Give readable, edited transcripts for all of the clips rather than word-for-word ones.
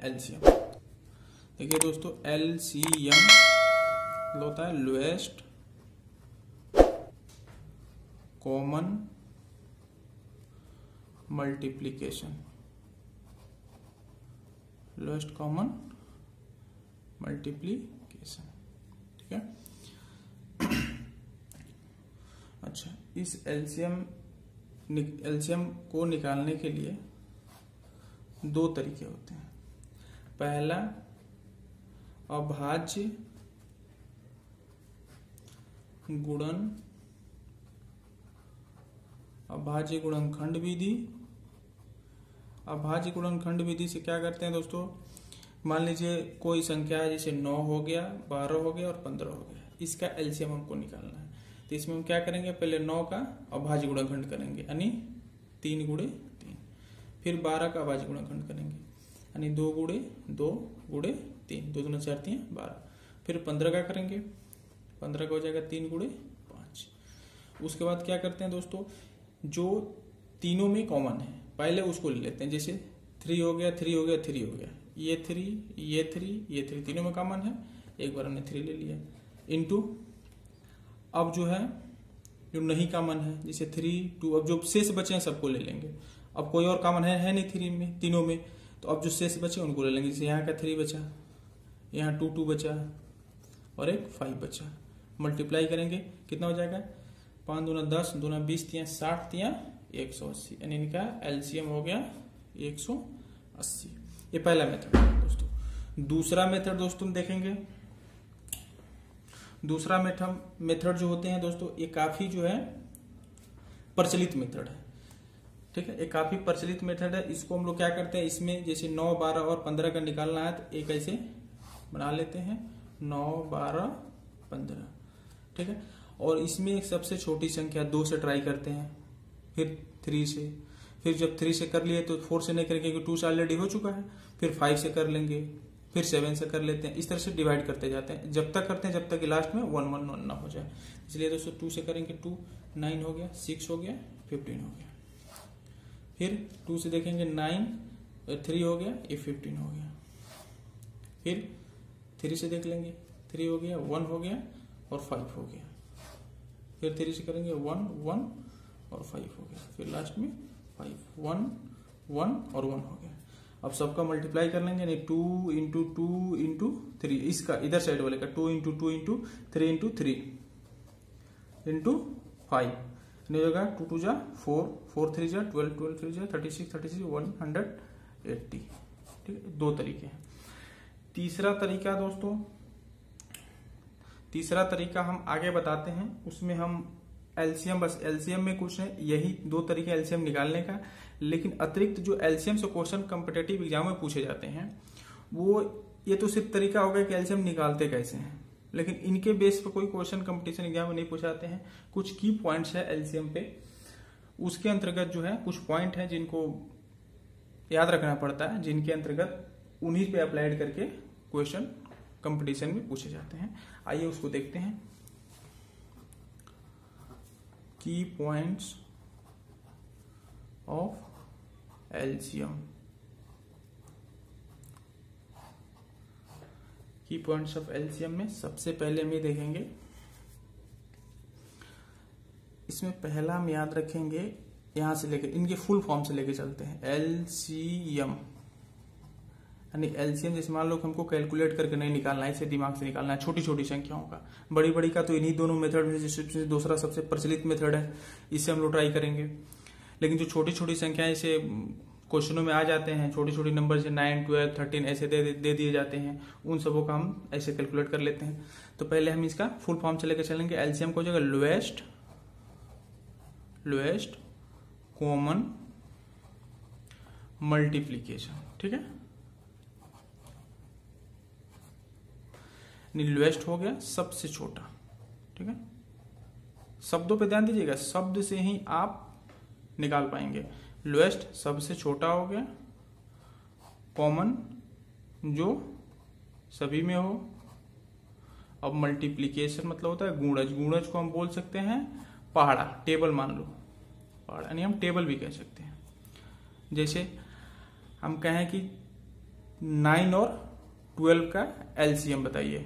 LCM. देखिए दोस्तों, LCM होता है lowest common multiplication, lowest common multiplication. ठीक है। अच्छा, इस एलसीएम को निकालने के लिए दो तरीके होते हैं। पहला, अभाज्य गुणन, अभाज्य गुणनखंड विधि। अभाज्य गुणनखंड विधि से क्या करते हैं दोस्तों, मान लीजिए कोई संख्या है, जैसे 9 हो गया, 12 हो गया और 15 हो गया, इसका एलसीएम हमको निकालना है। तो इसमें हम क्या करेंगे, पहले 9 का अभाज्य गुणनखंड करेंगे यानी 3 गुणे 3, फिर 12 का अभाज्य गुणनखंड करेंगे यानी 2 गुणे 2 गुणे 3, 2 दूना 4 3 12, फिर 15 का करेंगे, 15 का हो जाएगा 3 गुणे 5। उसके बाद क्या करते हैं दोस्तों, जो तीनों में कॉमन है पहले उसको ले लेते हैं। जैसे 3 हो गया, 3 हो गया, 3 हो गया, ये 3 ये 3 ये 3 तीनों में कॉमन है, एक बार हमने 3 ले लिया, इनटू अब जो है जो नहीं कॉमन है, जैसे 3 2, अब जो शेष बचे हैं सबको ले लेंगे। अब कोई और कॉमन है नहीं 3 में, तीनों में, तो अब जो शेष बचे उनको ले लेंगे। जैसे यहाँ का 3 बचा, यहाँ 2 2 बचा और एक 5 बचा, मल्टीप्लाई करेंगे कितना हो जाएगा, 5 दूना 10, दूना 20, 3 60, 3 180, यानी इनका एलसीएम हो गया 180। ये पहला मेथड है दोस्तों। दूसरा मेथड दोस्तों देखेंगे, दूसरा मेथड जो होते हैं दोस्तों, ये काफी जो है प्रचलित मेथड है। ठीक है, ये काफी प्रचलित मेथड है। इसको हम लोग क्या करते हैं, इसमें जैसे 9 12 और 15 का निकालना है तो एक ऐसे बना लेते हैं, 9 12 15। ठीक है, और इसमें एक सबसे छोटी संख्या 2 से ट्राई करते हैं, फिर 3 से, फिर जब 3 से कर लिए तो 4 से नहीं करेंगे क्योंकि 2 से ऑलरेडी हो चुका है, फिर 5 से कर लेंगे, फिर 7 से कर लेते हैं। इस तरह से डिवाइड करते जाते हैं, जब तक करते हैं जब तक कि लास्ट में 1 1 1 ना हो जाए। इसलिए दोस्तों 2 से करेंगे, 2 9 हो गया, 6 हो गया, 15 हो गया। फिर 2 से देखेंगे 9, 3 हो गया, ये 15 हो गया। फिर 3 से देख लेंगे, 3 हो गया, 1 हो गया और 5 हो गया। फिर 3 से करेंगे 1 1 और 5 हो गया। फिर लास्ट में 5 1 1 और 1 हो गया। अब सबका मल्टीप्लाई कर लेंगे, यानी 2 इंटू 2 इंटू 3, इसका इधर साइड वाले का 2 इंटू 2 इंटू 3 इंटू 3 इंटू 5, नहीं होगा 2 2 जा 4, 4 3 जा 12, 12 3 जा 36, 36 180। ठीक है, दो तरीके हैं। तीसरा तरीका दोस्तों, तीसरा तरीका हम आगे बताते हैं, उसमें हम एलसीएम, बस एलसीएम में कुछ है, यही दो तरीके एलसीएम निकालने का। लेकिन अतिरिक्त जो एलसीएम से क्वेश्चन कॉम्पिटिटिव एग्जाम में पूछे जाते हैं, वो ये तो सिर्फ तरीका हो गया कि एलसीएम निकालते कैसे हैं, लेकिन इनके बेस पर कोई क्वेश्चन कंपटीशन एग्जाम में नहीं पूछाते हैं। कुछ की पॉइंट्स है एलसीएम पे, उसके अंतर्गत जो है कुछ पॉइंट है जिनको याद रखना पड़ता है, जिनके अंतर्गत उन्हीं पे अप्लाइड करके क्वेश्चन कंपटीशन में पूछे जाते हैं। आइए उसको देखते हैं। की पॉइंट्स ऑफ एलसीएम, की पॉइंट्स ऑफ एलसीएम में सबसे पहले हम ये देखेंगे, इसमें पहला हम याद रखेंगे, यहां से लेकर इनके फुल फॉर्म से लेके चलते हैं। एलसीएम यानी एलसीएम, जैसे मान लो हमको कैलकुलेट करके नहीं निकालना है, इसे दिमाग से निकालना है, छोटी छोटी संख्याओं का। बड़ी बड़ी का तो इन्हीं दोनों मेथड में से दूसरा सबसे प्रचलित मेथड है, इससे हम लोग ट्राई करेंगे। लेकिन जो छोटी छोटी संख्याएं जैसे क्वेश्चनों में आ जाते हैं, छोटी छोटी नंबर से 9 12 13 ऐसे दे दिए जाते हैं, उन सबों का हम ऐसे कैलकुलेट कर लेते हैं। तो पहले हम इसका फुल फॉर्म से लेकर चलेंगे। एलसीएम को हो जाएगा लोएस्ट कॉमन मल्टीप्लीकेशन। ठीक है, लोएस्ट हो गया सबसे छोटा। ठीक है, शब्दों पे ध्यान दीजिएगा, शब्द से ही आप निकाल पाएंगे। लोएस्ट सबसे छोटा हो गया, कॉमन जो सभी में हो। अब मल्टीप्लीकेशन मतलब होता है गुणज, गुणज को हम बोल सकते हैं पहाड़ा, टेबल मान लो, पहाड़ा यानी हम टेबल भी कह सकते हैं। जैसे हम कहें कि 9 और 12 का एलसीएम बताइए।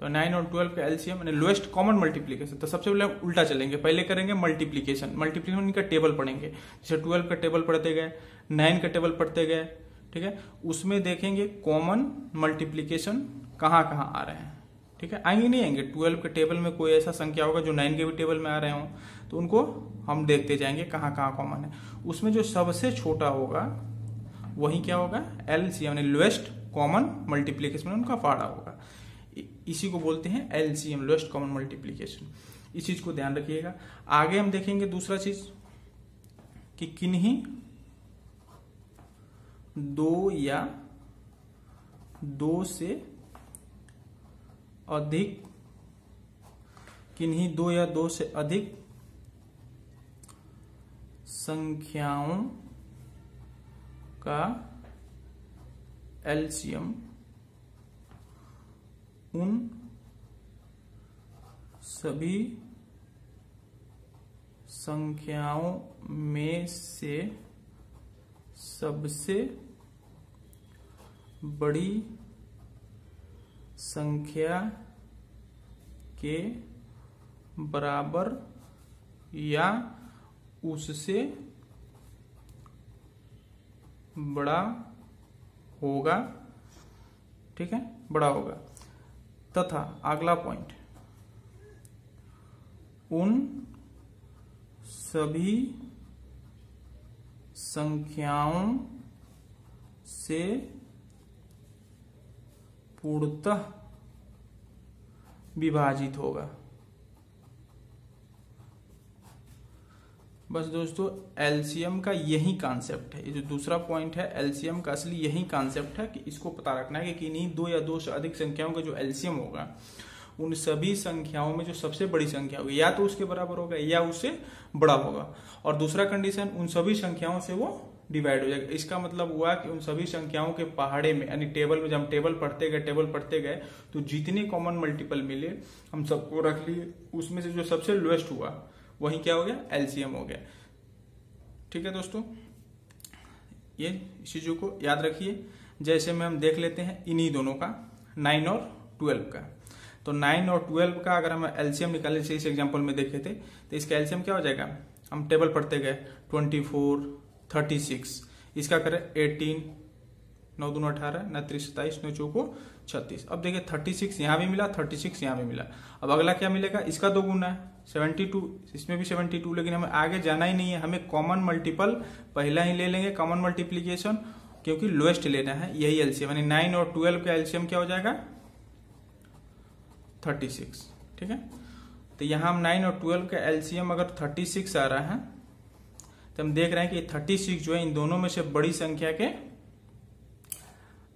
तो 9 और 12 का एलसीएम यानी लोएस्ट कॉमन मल्टीप्लीकेशन। तो सबसे पहले हम उल्टा चलेंगे, पहले करेंगे मल्टीप्लीकेशन का टेबल पढ़ेंगे। जैसे 12 का टेबल पढ़ते गए, 9 का टेबल पढ़ते गए, ठीक है, उसमें देखेंगे कॉमन मल्टीप्लीकेशन कहाँ कहाँ आ रहे हैं। ठीक है, आएंगे नहीं आएंगे, 12 के टेबल में कोई ऐसा संख्या होगा जो 9 के भी टेबल में आ रहे हों, तो उनको हम देखते जाएंगे कहाँ कहाँ कॉमन है। उसमें जो सबसे छोटा होगा वही क्या होगा, एलसीएम यानी लोएस्ट कॉमन मल्टीप्लीकेशन में उनका पहाड़ा होगा। इसी को बोलते हैं एलसीएम, लोएस्ट कॉमन मल्टीप्लीकेशन। इस चीज को ध्यान रखिएगा। आगे हम देखेंगे दूसरा चीज कि किन्हीं 2 या 2 से अधिक, किन्हीं 2 या 2 से अधिक संख्याओं का एलसीएम उन सभी संख्याओं में से सबसे बड़ी संख्या के बराबर या उससे बड़ा होगा। ठीक है, बड़ा होगा। तथा अगला पॉइंट, उन सभी संख्याओं से पूर्णतः विभाजित होगा। बस दोस्तों, एलसीएम का यही कॉन्सेप्ट है। ये जो दूसरा पॉइंट है एलसीएम का, असली यही कॉन्सेप्ट है कि इसको पता रखना है कि इन्हीं 2 या 2 से अधिक संख्याओं का जो एलसीएम होगा उन सभी संख्याओं में जो सबसे बड़ी संख्या होगी या तो उसके बराबर होगा या उससे बड़ा होगा। और दूसरा कंडीशन, उन सभी संख्याओं से वो डिवाइड हो जाएगा। इसका मतलब हुआ कि उन सभी संख्याओं के पहाड़े में यानी टेबल में, जब हम टेबल पढ़ते गए तो जितने कॉमन मल्टीपल मिले हम सबको रख लिए, उसमें से जो सबसे लोएस्ट हुआ वही क्या हो गया, एलसीएम हो गया। ठीक है दोस्तों, ये चीजों को याद रखिए। जैसे में हम देख लेते हैं इन्हीं दोनों का 9 और 12 का। तो 9 और 12 का अगर हम एलसीएम निकाले, जैसे इस एग्जांपल में देखे थे, तो इसका एलसीएम क्या हो जाएगा, हम टेबल पढ़ते गए 24, 36, इसका करें 18, 9 दूनी 18, 9 3 27, 9 चौको 36। अब देखिए 36 यहां भी मिला, 36 यहां भी मिला। अब अगला क्या मिलेगा, इसका 2 गुना है 72, इसमें भी 72, लेकिन हमें आगे जाना ही नहीं है, हमें कॉमन मल्टीपल पहला ही ले लेंगे, कॉमन मल्टीप्लीकेशन, क्योंकि लोएस्ट लेना है, यही एलसीएम यानी 9 और 12 का एलसीएम क्या हो जाएगा, 36। ठीक है, तो यहां हम 9 और 12 का एलसीएम अगर 36 आ रहा है तो हम देख रहे हैं कि 36 जो है इन दोनों में से बड़ी संख्या के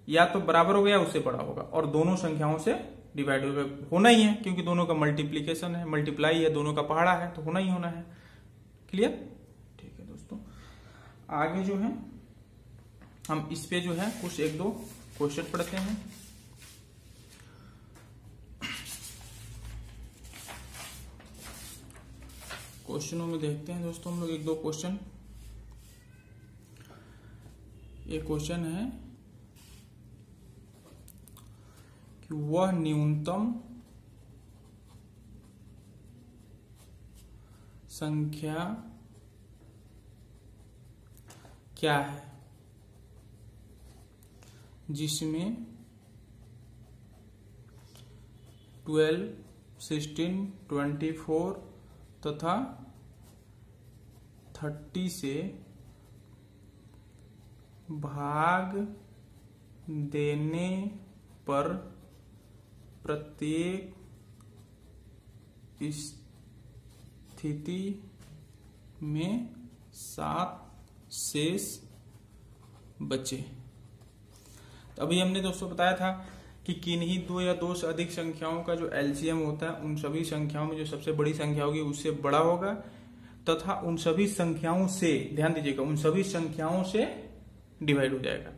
या तो बराबर होगा या उससे बड़ा होगा, और दोनों संख्याओं से डिवाइड होना ही है, क्योंकि दोनों का मल्टीप्लीकेशन है, मल्टीप्लाई है, दोनों का पहाड़ा है, तो होना ही होना है। क्लियर? ठीक है दोस्तों, आगे जो है हम इस पे जो है कुछ 1-2 क्वेश्चन पढ़ते हैं। क्वेश्चनों में देखते हैं दोस्तों हम लोग 1-2 क्वेश्चन। ये क्वेश्चन है कि वह न्यूनतम संख्या क्या है जिसमें 12, 16, 24 तथा 30 से भाग देने पर प्रत्येक स्थिति में 7 शेष बचे। तो अभी हमने दोस्तों बताया था कि किन्हीं 2 या 2 से अधिक संख्याओं का जो एलसीएम होता है उन सभी संख्याओं में जो सबसे बड़ी संख्या होगी उससे बड़ा होगा, तथा उन सभी संख्याओं से, ध्यान दीजिएगा, उन सभी संख्याओं से डिवाइड हो जाएगा,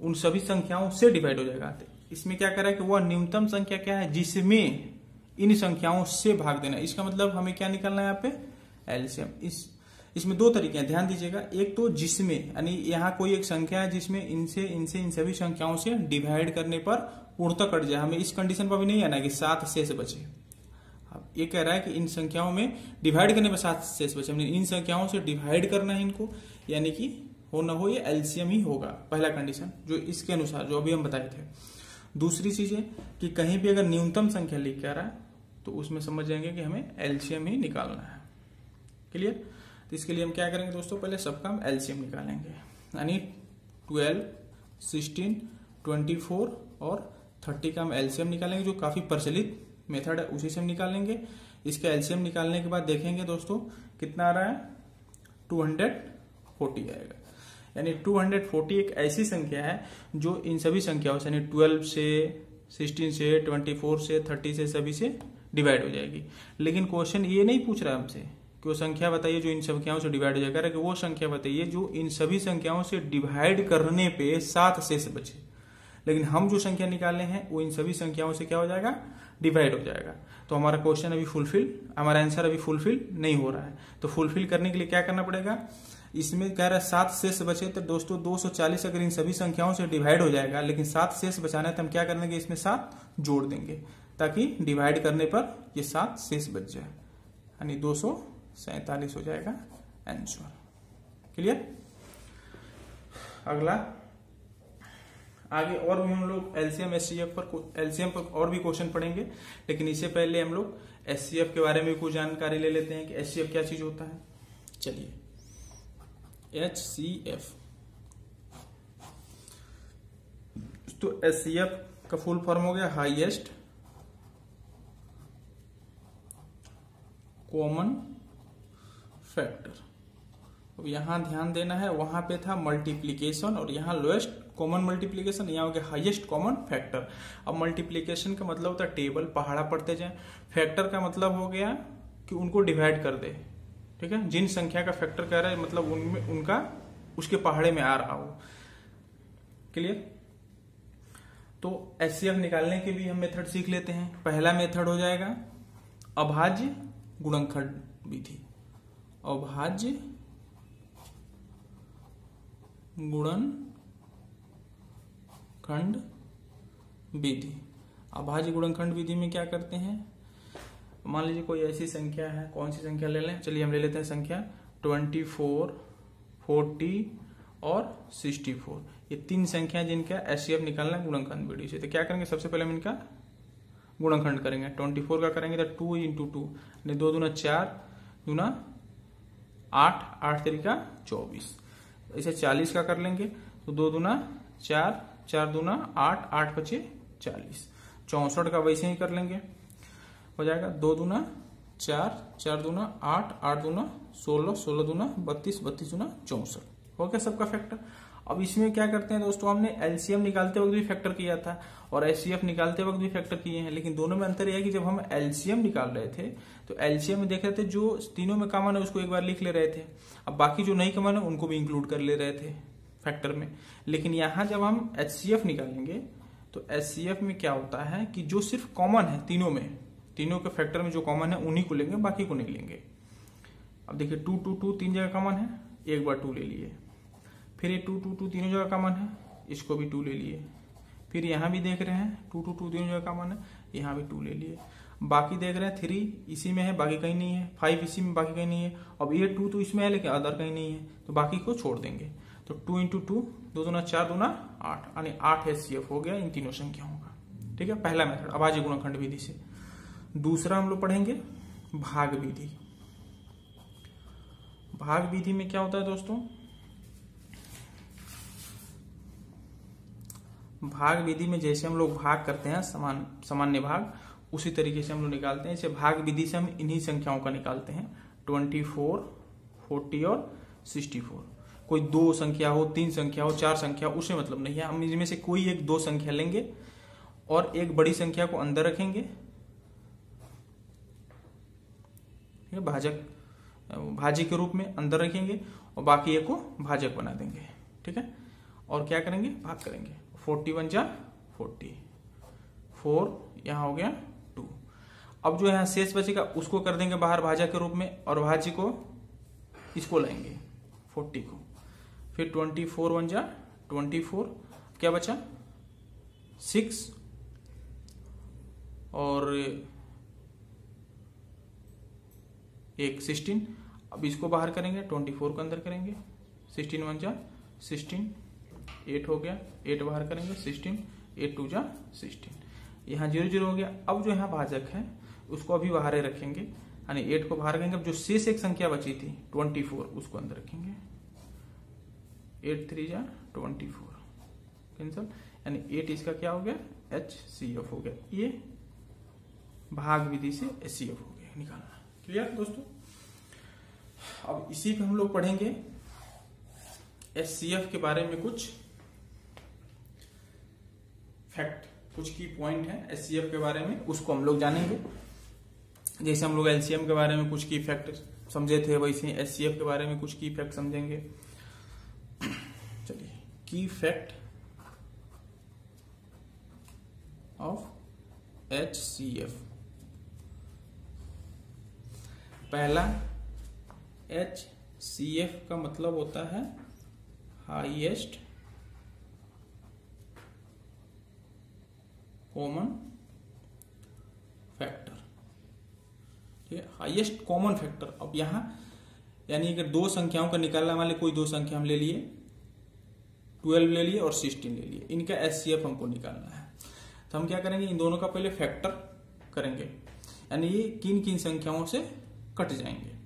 उन सभी संख्याओं से डिवाइड हो जाएगा। इसमें क्या कह रहा है कि वह न्यूनतम संख्या क्या है जिसमें इन संख्याओं से भाग देना। इसका मतलब हमें क्या निकालना है यहाँ पे, एलसीएम। इसमें दो तरीके हैं, ध्यान दीजिएगा। एक तो जिसमें यानी यहाँ कोई एक संख्या है जिसमें इनसे इनसे इन सभी संख्याओं से डिवाइड करने पर पूर्णतः कट जाए, हमें इस कंडीशन पर भी नहीं आना है कि 7 शेष बचे। अब ये कह रहा है कि इन संख्याओं में डिवाइड करने पर 7 शेष बचे, हमने इन संख्याओं से डिवाइड करना है इनको, यानी कि हो ना हो ये एलसीएम ही होगा, पहला कंडीशन जो इसके अनुसार जो अभी हम बताए थे। दूसरी चीज है कि कहीं भी अगर न्यूनतम संख्या लिख के आ रहा है तो उसमें समझ जाएंगे कि हमें एलसीएम ही निकालना है। क्लियर? तो इसके लिए हम क्या करेंगे दोस्तों, पहले सबका हम एलसीएम निकालेंगे, यानी 12, 16, 24 और 30 का हम एलसीएम निकालेंगे, जो काफी प्रचलित मेथड है उसी से हम निकालेंगे। इसका एलसीएम निकालने के बाद देखेंगे दोस्तों कितना आ रहा है, 240 आएगा। यानी 240 एक ऐसी संख्या है जो इन सभी संख्याओं से यानी 12 से, 16 से, 24 से, 30 से सभी से डिवाइड हो जाएगी। लेकिन क्वेश्चन ये नहीं पूछ रहा हमसे कि वो संख्या बताइए जो इन संख्याओं से डिवाइड हो जाएगा, कि वो संख्या बताइए जो इन सभी संख्याओं से डिवाइड करने पे 7 शेष बचे। लेकिन हम जो संख्या निकाले हैं वो इन सभी संख्याओं से क्या हो जाएगा, डिवाइड हो जाएगा। तो हमारा क्वेश्चन अभी फुलफिल, हमारा आंसर अभी फुलफिल नहीं हो रहा है। तो फुलफिल करने के लिए क्या करना पड़ेगा, इसमें कह रहा है 7 शेष बचे, तो दोस्तों 240 अगर इन सभी संख्याओं से डिवाइड हो जाएगा, लेकिन 7 शेष बचाना है तो हम क्या कर देंगे, इसमें 7 जोड़ देंगे ताकि डिवाइड करने पर ये 7 शेष बच जाए, यानी 247 हो जाएगा आंसर। क्लियर? अगला आगे और भी हम लोग एलसीएम एचसीएफ पर, एलसीएम पर और भी क्वेश्चन पढ़ेंगे, लेकिन इससे पहले हम लोग एचसीएफ के बारे में कुछ जानकारी ले लेते हैं कि एचसीएफ क्या चीज होता है। चलिए, एचसीएफ तो एचसीएफ का फुल फॉर्म हो गया हाईएस्ट कॉमन फैक्टर। अब यहां ध्यान देना है, वहां पे था मल्टीप्लीकेशन और यहाँ लोएस्ट कॉमन मल्टीप्लीकेशन, यहाँ हो गया हाईएस्ट कॉमन फैक्टर। अब मल्टीप्लीकेशन का मतलब होता है टेबल पहाड़ा पढ़ते जाए, फैक्टर का मतलब हो गया कि उनको डिवाइड कर दे। ठीक है, जिन संख्या का फैक्टर कह रहा है मतलब उनमें उनका उसके पहाड़े में आ रहा हो। क्लियर? तो एचसीएफ निकालने के भी हम मेथड सीख लेते हैं। पहला मेथड हो जाएगा अभाज्य गुणनखंड विधि। अभाज्य गुणनखंड विधि। अभाज्य गुणनखंड विधि में क्या करते हैं, मान लीजिए कोई ऐसी संख्या है, कौन सी संख्या ले लें, चलिए हम ले लेते हैं संख्या 24, 40 और 64। ये 3 संख्या जिनका एचसीएफ निकालना है गुणनखंड विधि से। तो क्या करेंगे, सबसे पहले हम इनका गुणनखंड करेंगे। 24 का करेंगे तो 2 × 2 यानी 2 दूना 4, दूना 8, 8 तरीका 24। इसे 40 का कर लेंगे तो 2 दूना 4, 4 दूना 8, 8 × 5 40। 64 का वैसे ही कर लेंगे, हो जाएगा 2 दूना 4, 4 दूना 8, 8 दूना 16, 16 दूना 32, 32 दूना 64। हो गया सबका फैक्टर। अब इसमें क्या करते हैं दोस्तों, हमने एलसीएम निकालते वक्त भी फैक्टर किया था और एचसीएफ निकालते वक्त भी फैक्टर किए हैं, लेकिन दोनों में अंतर यह है कि जब हम एलसीएम निकाल रहे थे तो एलसीएम में देख रहे थे जो तीनों में कॉमन है उसको एक बार लिख ले रहे थे, अब बाकी जो नहीं कॉमन है उनको भी इंक्लूड कर ले रहे थे फैक्टर में। लेकिन यहां जब हम एचसीएफ निकालेंगे तो एचसीएफ में क्या होता है कि जो सिर्फ कॉमन है तीनों में, तीनों के फैक्टर में जो कॉमन है उन्हीं को लेंगे, बाकी को नहीं लेंगे। अब देखिए 2, 2, 2 3 जगह कॉमन है, एक बार 2 ले लिए, फिर ये 2, 2, 2 तीनों जगह कॉमन है, इसको भी 2 ले लिए, फिर यहाँ भी देख रहे हैं 2, 2, 2 तीनों जगह कॉमन है, यहाँ भी 2 ले लिए, बाकी देख रहे हैं 3 इसी में है बाकी कहीं नहीं है, 5 इसी में बाकी कहीं नहीं है, अब ये 2 तो इसमें है लेकिन अदर कहीं नहीं है तो बाकी को छोड़ देंगे। तो 2 × 2, 2 दूना 4, दूना 8, यानी 8 एचसीएफ हो गया इन तीनों संख्याओं का। ठीक है, पहला मेथड अभाज्य गुणनखंड विधि से। दूसरा हम लोग पढ़ेंगे भाग विधि। भाग विधि में क्या होता है दोस्तों, भाग विधि में जैसे हम लोग भाग करते हैं सामान्य भाग, उसी तरीके से हम लोग निकालते हैं। इसे भाग विधि से हम इन्हीं संख्याओं का निकालते हैं 24, 40 और 64। कोई 2 संख्या हो, 3 संख्या हो, 4 संख्या हो, उससे मतलब नहीं है, हम इनमें से कोई एक 2 संख्या लेंगे और एक बड़ी संख्या को अंदर रखेंगे, भाज्य के रूप में अंदर रखेंगे और बाकी एक को भाजक बना देंगे। ठीक है, और क्या करेंगे, भाग करेंगे। 41 जा 40, 4 यहाँ हो गया 2। अब जो यहाँ शेष बचेगा उसको कर देंगे बाहर भाज्य के रूप में और भाज्य को इसको लाएंगे 40 को, फिर 24 1 जा 24, क्या बचा 6 और एक 16। अब इसको बाहर करेंगे 24 को अंदर करेंगे, 16 1 जा 16, 8 हो गया, 8 बाहर करेंगे 16, 8 2 जा 16, यहाँ 0 0 हो गया। अब जो यहाँ भाजक है उसको अभी बाहर रखेंगे, यानी 8 को बाहर रखेंगे। अब जो शेष एक संख्या बची थी 24 उसको अंदर रखेंगे, 8 3 जा 24 कैंसल, यानी 8 इसका क्या हो गया HCF हो गया। ये भाग विधि से HCF हो गया निकालना। क्लियर दोस्तों। अब इसी पे हम लोग पढ़ेंगे HCF के बारे में कुछ फैक्ट, कुछ की पॉइंट है HCF के बारे में, उसको हम लोग जानेंगे। जैसे हम लोग LCM के बारे में कुछ की फैक्ट समझे थे, वैसे HCF के बारे में कुछ की फैक्ट समझेंगे। चलिए, की फैक्ट ऑफ HCF। पहला, HCF का मतलब होता है हाईएस्ट कॉमन फैक्टर। ठीक है, हाईएस्ट कॉमन फैक्टर। अब यहां यानी अगर दो संख्याओं का निकालने वाले कोई दो संख्या हम ले लिए, 12 ले लिए और 16 ले लिए, इनका HCF हमको निकालना है। तो हम क्या करेंगे, इन दोनों का पहले फैक्टर करेंगे, यानी ये किन किन संख्याओं से कट जाएंगे।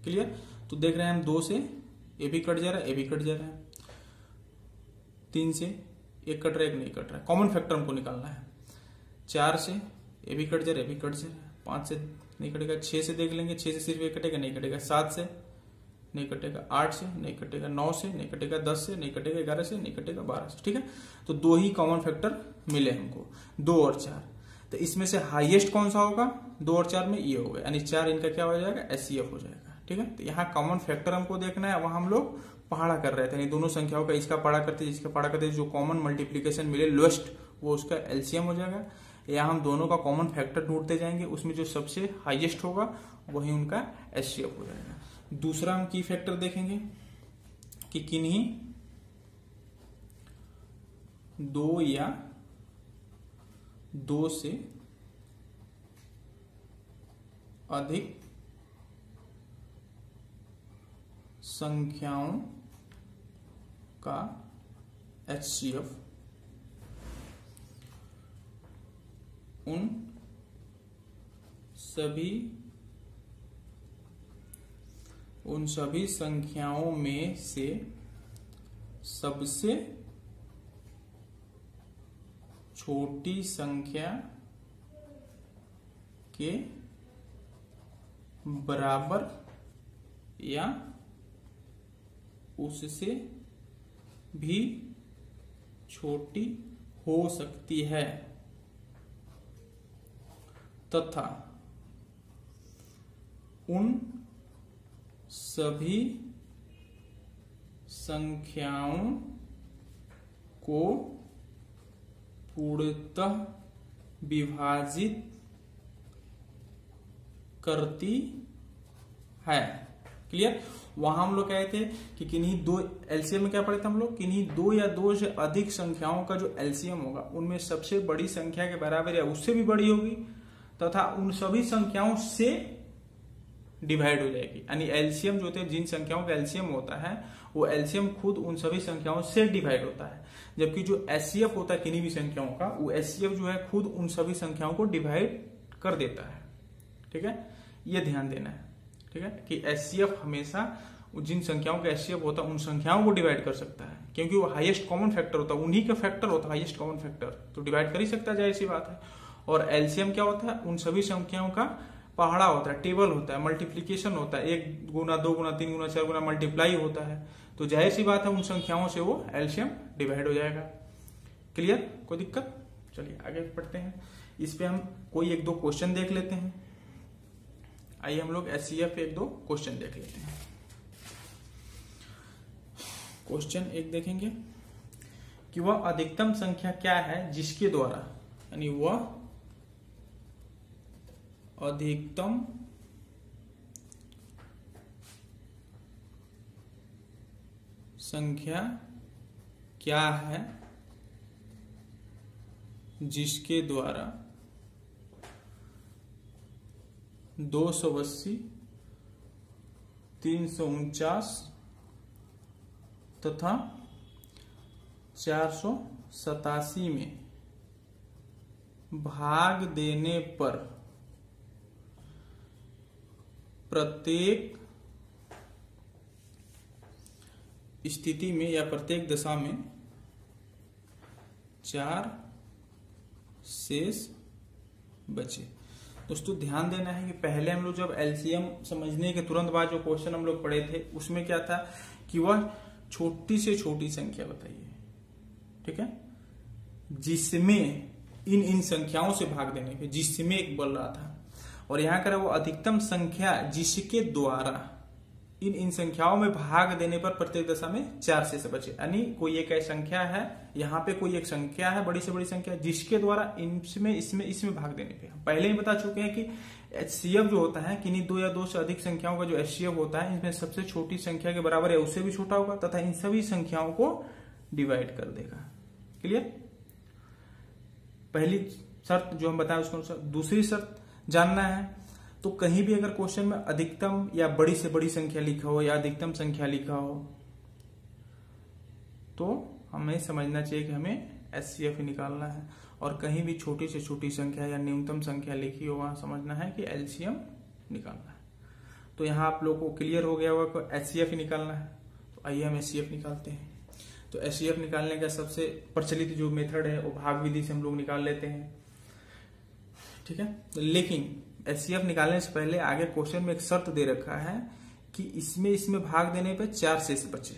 क्लियर। तो देख रहे हैं हम 2 से ये भी कट जा रहा है, ये भी कट जा रहा है, 3 से एक कट रहा है, एक नहीं कट रहा है, कॉमन फैक्टर हमको निकालना है। 4 से ये भी कट जा रहा है, ये भी कट जा रहा है, 5 से नहीं कटेगा, 6 से देख लेंगे, 6 से सिर्फ एक कटेगा, नहीं कटेगा, 7 से नहीं कटेगा, 8 से नहीं कटेगा, 9 से नहीं कटेगा, 10 से नहीं कटेगा, 11 से नहीं कटेगा, 12 से। ठीक है, तो 2 ही कॉमन फैक्टर मिले हमको, 2 और 4। तो इसमें से हाईएस्ट कौन सा होगा, 2 और 4 में ये होगा, यानी 4 इनका क्या हो जाएगा HCF हो जाएगा। ठीक है, तो यहाँ कॉमन फैक्टर हमको देखना है, वहां हम लोग पहाड़ा कर रहे थे, यानी दोनों संख्याओं का इसका पहाड़ा करते जिसका पहाड़ा करते, जो कॉमन मल्टीप्लीकेशन मिले लोएस्ट वो उसका LCM हो जाएगा। या हम दोनों का कॉमन फैक्टर ढूंढते जाएंगे, उसमें जो सबसे हाईएस्ट होगा वही उनका HCF हो जाएगा। दूसरा हम की फैक्टर देखेंगे कि किन्हीं 2 या 2 से अधिक संख्याओं का HCF उन सभी संख्याओं में से सबसे छोटी संख्या के बराबर या उससे भी छोटी हो सकती है, तथा उन सभी संख्याओं को पूर्णतः विभाजित करती है। क्लियर। वहां हम लोग कहते थे कि किन्हीं 2 LCM में क्या पढ़े थे हम लोग, किन्हीं 2 या 2 से अधिक संख्याओं का जो LCM होगा उनमें सबसे बड़ी संख्या के बराबर या उससे भी बड़ी होगी, तथा उन सभी संख्याओं से डिवाइड हो जाएगी। यानी LCM जो होते हैं, जिन संख्याओं का LCM होता है वो LCM खुद उन सभी संख्याओं से डिवाइड होता है, जबकि जो HCF होता है किन्हीं भी संख्याओं का, वो HCF जो है खुद उन सभी संख्याओं को डिवाइड कर देता है। ठीक है, ये ध्यान देना है। ठीक है, कि HCF हमेशा जिन संख्याओं का HCF होता है उन संख्याओं को डिवाइड कर सकता है, क्योंकि वो हाईएस्ट कॉमन फैक्टर होता है, उन्हीं का फैक्टर होता है हाईएस्ट कॉमन फैक्टर, तो डिवाइड कर ही सकता है, जाहिर सी बात है। और LCM क्या होता है, उन सभी संख्याओं का पहाड़ा होता है, टेबल होता है, मल्टीप्लीकेशन होता है, 1 गुना 2 गुना 3 गुना 4 गुना मल्टीप्लाई होता है, तो जाहिर सी बात है उन संख्याओं से वो LCM डिवाइड हो जाएगा। क्लियर, कोई दिक्कत। चलिए आगे पढ़ते हैं, इस पे हम कोई 1-2 क्वेश्चन देख लेते हैं। आइए हम लोग HCF पे 1-2 क्वेश्चन देख लेते हैं। क्वेश्चन 1 देखेंगे कि वह अधिकतम संख्या क्या है जिसके द्वारा, यानी वह अधिकतम संख्या क्या है जिसके द्वारा 280, 349 तथा 487 में भाग देने पर प्रत्येक स्थिति में या प्रत्येक दशा में 4 शेष बचे। दोस्तों ध्यान देना है कि पहले हम लोग जब एलसीएम समझने के तुरंत बाद जो क्वेश्चन हम लोग पढ़े थे उसमें क्या था कि वह छोटी से छोटी संख्या बताइए, ठीक है, जिसमें इन संख्याओं से भाग देने पे, जिसमें एक बोल रहा था, और यहां कर वो अधिकतम संख्या जिसके द्वारा इन संख्याओं में भाग देने पर प्रत्येक दशा में 4 शेष बचे। यानी कोई एक संख्या है, यहाँ पे कोई एक संख्या है, बड़ी से बड़ी संख्या, जिसके द्वारा इसमें भाग देने पे, हम पहले ही बता चुके हैं कि एचसीएफ जो होता है किन्हीं 2 या 2 से अधिक संख्याओं का जो एचसीएफ होता है, इसमें सबसे छोटी संख्या के बराबर या उससे भी छोटा होगा तथा इन सभी संख्याओं को डिवाइड कर देगा। क्लियर? पहली शर्त जो हम बताएं उसके अनुसार। दूसरी शर्त जानना है तो कहीं भी अगर क्वेश्चन में अधिकतम या बड़ी से बड़ी संख्या लिखा हो या अधिकतम संख्या लिखा हो तो हमें समझना चाहिए कि हमें एचसीएफ निकालना है, और कहीं भी छोटी से छोटी संख्या या न्यूनतम संख्या लिखी हो वहां समझना है कि एलसीएम निकालना है। तो यहां आप लोगों को क्लियर हो गया होगा कि एचसीएफ निकालना है। तो आइए हम एचसीएफ निकालते हैं। तो एचसीएफ निकालने का सबसे प्रचलित जो मेथड है वो भाग विधि से हम लोग निकाल लेते हैं, ठीक है। लेकिन एचसीएफ निकालने से पहले आगे क्वेश्चन में एक शर्त दे रखा है कि इसमें भाग देने पे 4 शेष बचे,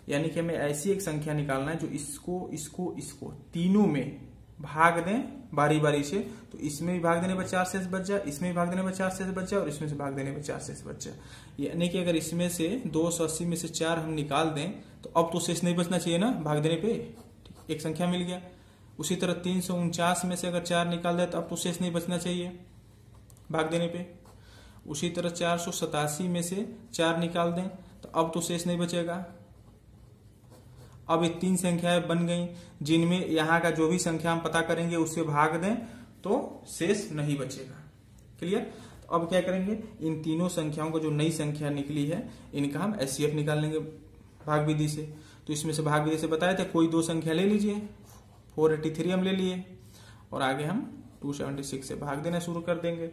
यानी कि हमें ऐसी एक संख्या निकालना है जो इसको तीनों में भाग दें बारी बारी से। तो इसमें भी भाग देने पर 4 शेष बच जाए, इसमें भी भाग देने पर 4 शेष बच जाए और इसमें से भाग देने पर 4 शेष बच जाए। यानी कि अगर इसमें से 280 में से 4 हम निकाल दें तो अब तो शेष नहीं बचना चाहिए ना भाग देने पे, एक संख्या मिल गया। उसी तरह 349 में से अगर 4 निकाल दें तो अब तो शेष नहीं बचना चाहिए भाग देने पे। उसी तरह 487 में से 4 निकाल दें तो अब तो शेष नहीं बचेगा। अब ये 3 संख्याएं बन गई जिनमें यहां का जो भी संख्या हम पता करेंगे उससे भाग दें तो शेष नहीं बचेगा। क्लियर? तो अब क्या करेंगे, इन तीनों संख्याओं को जो नई संख्या निकली है इनका हम एचसीएफ निकाल लेंगे भाग विधि से। तो इसमें से भाग विधि से बताया था कोई 2 संख्या ले लीजिए, 483 हम ले लिए और आगे हम 276 से भाग देना शुरू कर देंगे।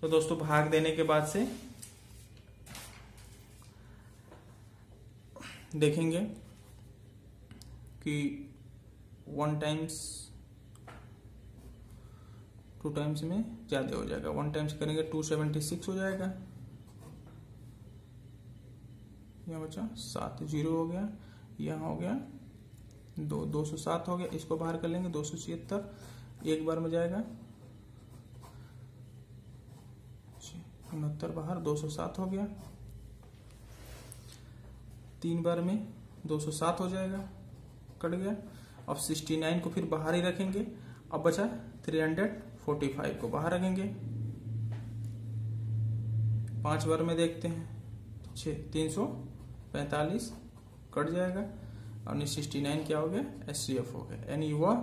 तो दोस्तों भाग देने के बाद से देखेंगे कि 1 टाइम्स 2 टाइम्स में ज्यादा हो जाएगा। 1 टाइम्स करेंगे 276 हो जाएगा, यहाँ बचा 7, 0 हो गया, यहाँ हो गया 207 हो गया। इसको बाहर कर लेंगे 276 एक बार में जाएगा, 69 बाहर 207 हो गया, 3 बार में 207 हो जाएगा, कट गया। अब 69 को फिर बाहर ही रखेंगे, अब बचा 345 को बाहर रखेंगे। 5 बार में देखते हैं 345 कट जाएगा और 69 क्या हो गया, एचसीएफ हो गया। यानी वह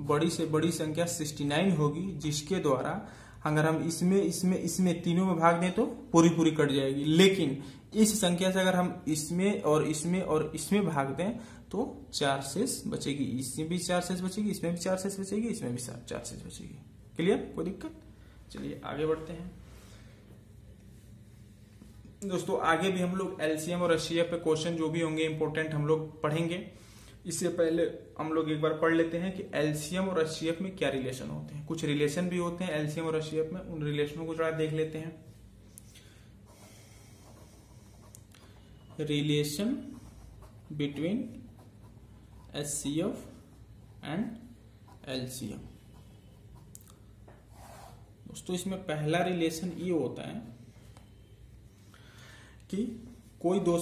बड़ी से बड़ी संख्या 69 होगी जिसके द्वारा अगर हम इसमें तीनों में भाग दें तो पूरी कट जाएगी। लेकिन इस संख्या से अगर हम इसमें और इसमें भाग दें तो 4 शेष बचेगी, इसमें भी 4 शेष बचेगी, इसमें भी 4 शेष बचेगी, इसमें भी 4 शेष बचेगी। क्लियर? कोई दिक्कत? चलिए आगे बढ़ते हैं दोस्तों। आगे भी हम लोग एलसीएम और एचसीएफ पे क्वेश्चन जो भी होंगे इंपॉर्टेंट हम लोग पढ़ेंगे। इससे पहले हम लोग एक बार पढ़ लेते हैं कि एलसीएम और एचसीएफ में क्या रिलेशन होते हैं। कुछ रिलेशन भी होते हैं एलसीएम और एचसीएफ में, उन रिलेशनों को जरा देख लेते हैं। Relation between HCF and LCM. दोस्तों इसमें पहला रिलेशन ये होता है कि कोई 2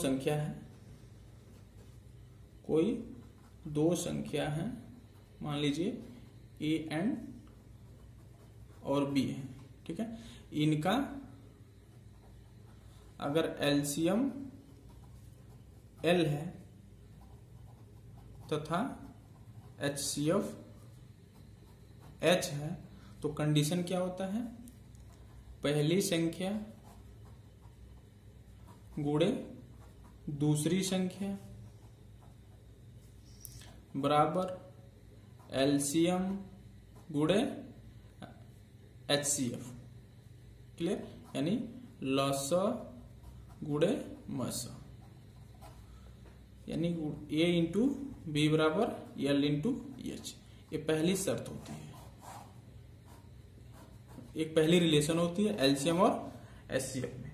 संख्या है, मान लीजिए ए एंड और बी है, ठीक है। इनका अगर एलसीएम L है तथा HCF H है, तो कंडीशन क्या होता है, पहली संख्या गुणे दूसरी संख्या बराबर LCM गुणे HCF। क्लियर, यानी लसा गुणे मसा, यानी A इंटू बी बराबर L इंटू H। ये पहली शर्त होती है, एक पहली रिलेशन होती है एलसीएम और एचसीएफ में।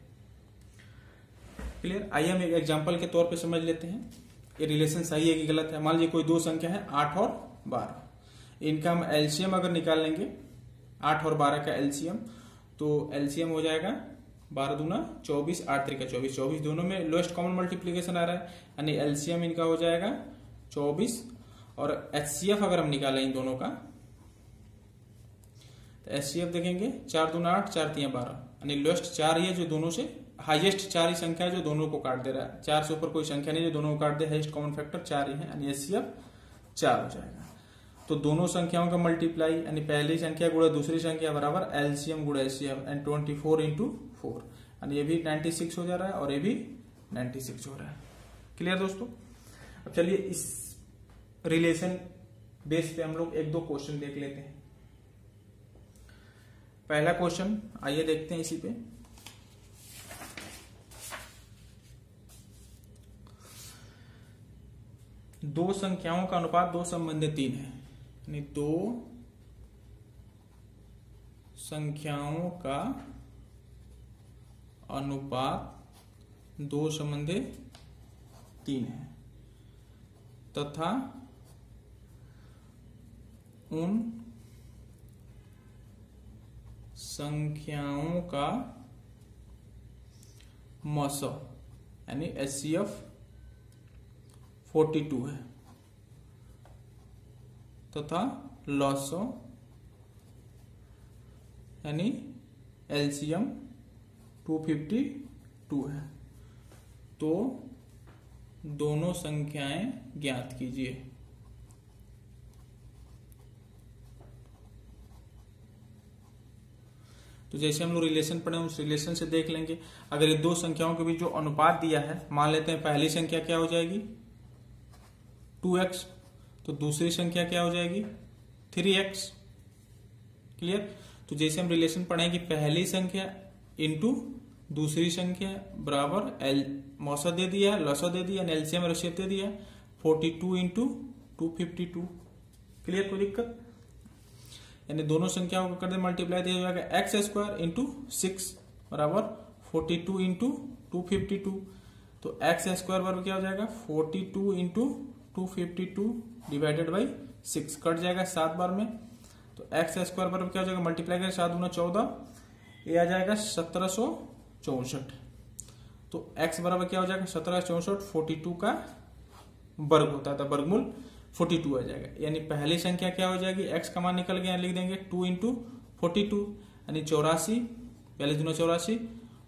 क्लियर, आइए हम एक एग्जांपल के तौर पे समझ लेते हैं ये रिलेशन सही है कि गलत है। मान लीजिए कोई दो संख्या है 8 और 12, इनका हम एलसीएम अगर निकाल लेंगे 8 और 12 का एलसीएम, तो एलसीएम हो जाएगा 12 दूना 24, 8 त्रिका 24, 24 दोनों में लोएस्ट कॉमन मल्टीप्लीकेशन आ रहा है, यानी एलसीएम इनका हो जाएगा 24। और एचसीएफ अगर हम निकालें इन दोनों का, तो एचसीएफ देखेंगे 4 दूना 8, 4 तिया 12, यानी लोएस्ट 4 ही है जो दोनों से, हाईएस्ट 4 ही संख्या है जो दोनों को काट दे रहा है, 4 से ऊपर कोई संख्या नहीं जो दोनों को काट दे, हाईएस्ट कॉमन फैक्टर 4 ही है, यानी एचसीएफ 4 हो जाएगा। तो दोनों संख्याओं का मल्टीप्लाई, यानी पहली संख्या गुणा दूसरी संख्या बराबर एलसीएम गुणा एचसीएफ, एंड 24 इंटू 4, यानी ये भी 96 हो जा रहा है और ये भी 96 हो रहा है। क्लियर दोस्तों, अब चलिए इस रिलेशन बेस पे हम लोग एक दो क्वेश्चन देख लेते हैं। पहला क्वेश्चन आइए देखते हैं इसी पे। दो संख्याओं का अनुपात 2:3 है, यानी दो संख्याओं का अनुपात 2:3 है तथा उन संख्याओं का मसा यानी एचसीएफ 42 है तथा लसा यानी एलसीएम 252 है। तो दोनों संख्याएं ज्ञात कीजिए। तो जैसे हम लोग रिलेशन पढ़े उस रिलेशन से देख लेंगे, अगर ये दो संख्याओं के बीच जो अनुपात दिया है, मान लेते हैं पहली संख्या क्या हो जाएगी 2x, तो दूसरी संख्या क्या हो जाएगी 3x। क्लियर, तो जैसे हम रिलेशन पढ़े कि पहली संख्या इंटू दूसरी संख्या बराबर एल मौसा दे दिया, लसा दे दिया, एलसीएम रेशियो दे दिया 42 इंटू 252। क्लियर, कोई दिक्कत, यानी दोनों संख्याओं को कर दे मल्टीप्लाई, दिया जाएगा एक्स स्क्वायर इंटू 6 बराबर 42 इंटू 252। तो एक्स स्क्वायर बराबर क्या हो जाएगा 42 इंटू 252 डिवाइडेड बाई 6, कट जाएगा 7 बार में। तो एक्स स्क्वायर बराबर क्या हो जाएगा, मल्टीप्लाई करें 7 दूना 14, ये आ जाएगा 1764। तो एक्स बराबर क्या हो जाएगा 1764, 42 का वर्ग होता था, वर्गमूल 42 आ जाएगा। यानी पहली संख्या क्या हो जाएगी, एक्स का मान निकल गया, लिख देंगे 2 इंटू 42 यानी 84, पहले दूना 84,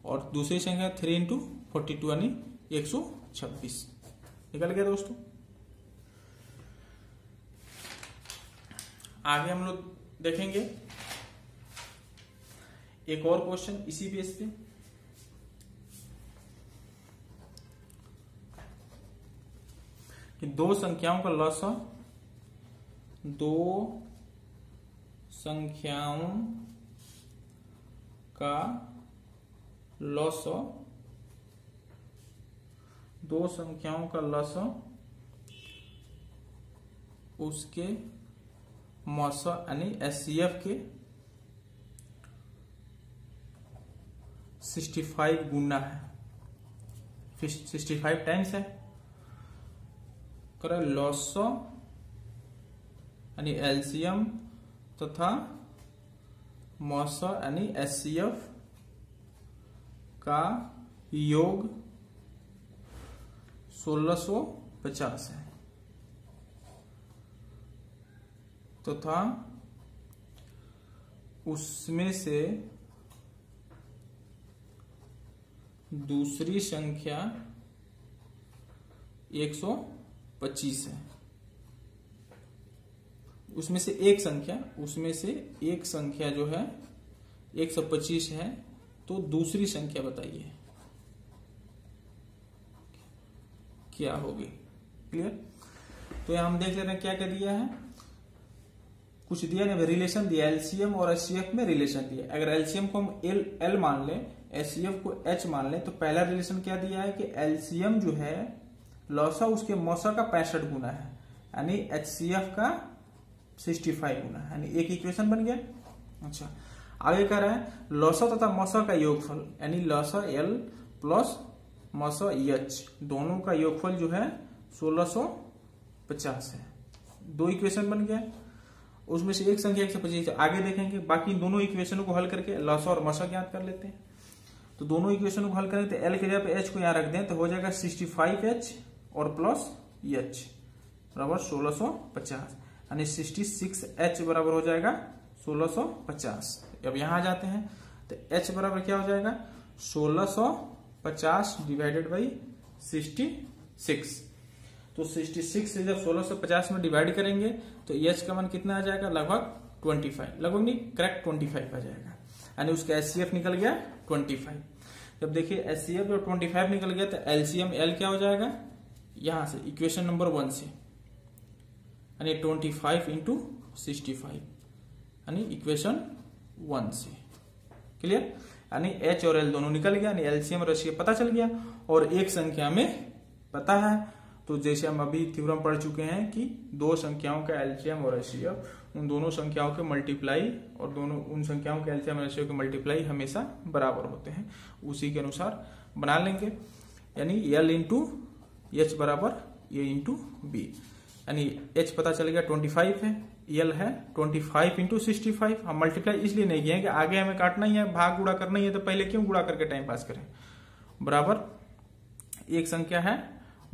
और दूसरी संख्या 3 इंटू 42 यानी 126 निकल गया दोस्तों। आगे हम लोग देखेंगे एक और क्वेश्चन इसी बेस पे। कि दो संख्याओं का लसा, दो संख्याओं का लसा, दो संख्याओं का लसा उसके मौसा यानी एचसीएफ के 65 गुना है, 65 टाइम्स है। करे लॉसा यानी एलसीएम तथा मौसा यानी एचसीएफ का योग 1650 है तथा उसमें से दूसरी संख्या 125 है। उसमें से एक संख्या जो है 125 है, तो दूसरी संख्या बताइए क्या होगी। क्लियर? तो यहां हम देख ले रहे हैं क्या क्या दिया है, कुछ दिया नहीं, रिलेशन दिया, एलसीएम और एचसीएफ में रिलेशन दिया। अगर एलसीएम को हम एल मान लें, एचसीएफ को एच मान लें, तो पहला रिलेशन क्या दिया है कि एलसीएम जो है लॉसा उसके मौसा का 65 गुना है, यानी एचसीएफ का 65 गुना है, यानी एक इक्वेशन बन गया। अच्छा, आगे कह रहा है लॉसा तथा मौसा का योगफल, यानी लॉसा एल प्लस मौसा एच, दोनों का योगफल जो है 1650 है। दो इक्वेशन बन गया, उसमें से एक संख्या 125। आगे देखेंगे, बाकी दोनों इक्वेशनों को हल करके लॉसा और मौसा ज्ञात कर लेते हैं। तो दोनों इक्वेशनों को हल करें तो एल के जगह पे एच को यहां रख दें तो हो जाएगा 65h और प्लस एच बराबर 1650, यानी 66h बराबर हो जाएगा 1650। अब यहां आ जाते हैं तो h बराबर क्या हो जाएगा 1650 डिवाइडेड बाई 66। तो 66 से जब 1650 में डिवाइड करेंगे तो h का मान कितना आ जाएगा, लगभग 25, लगभग नहीं करेक्ट 25 आ जाएगा, यानी उसका एचसीएफ निकल गया 25। जब देखिए एचसीएफ जब 25 निकल गया तो एलसीएम एल क्या हो जाएगा, यहां से इक्वेशन नंबर 1 से, यानी 25 इंटू 65, यानी इक्वेशन 1 से। क्लियर? यानी एच और एल दोनों निकल गया, यानी एलसीएम और एचसीएफ पता चल गया, और एक संख्या में पता है। तो जैसे हम अभी थ्योरम पढ़ चुके हैं कि दो संख्याओं का एलसीएम और एचसीएफ, उन दोनों संख्याओं के मल्टीप्लाई और दोनों उन संख्याओं के एलसीएम और एचसीएफ के मल्टीप्लाई हमेशा बराबर होते हैं, उसी के अनुसार बना लेंगे। यानी एल इंटू एच बराबर ए इंटू बी, यानी एच पता चल गया 25 है, एल है 25 इंटू 65। हम मल्टीप्लाई इसलिए नहीं किए कि आगे हमें काटना ही है, भाग गुणा करना ही है, तो पहले क्यों गुणा करके टाइम पास करें। बराबर एक संख्या है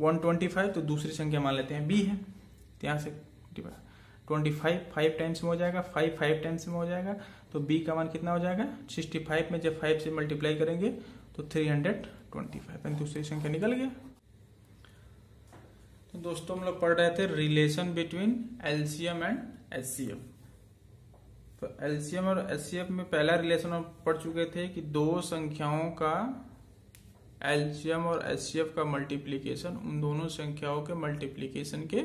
125, तो दूसरी संख्या मान लेते हैं बी है, तो यहां से 25 5 टाइम्स में हो जाएगा, 5 5 टाइम्स में हो जाएगा, तो बी का मान कितना हो जाएगा 65 में जब 5 से मल्टीप्लाई करेंगे तो 325, दूसरी संख्या निकल गया। तो दोस्तों हम लोग पढ़ रहे थे relation between LCM and HCF. तो एलसीएम और एचसीएफ में पहला रिलेशन हम पढ़ चुके थे कि दो संख्याओं का एलसीएम और एचसीएफ का मल्टीप्लीकेशन उन दोनों संख्याओं के मल्टीप्लीकेशन के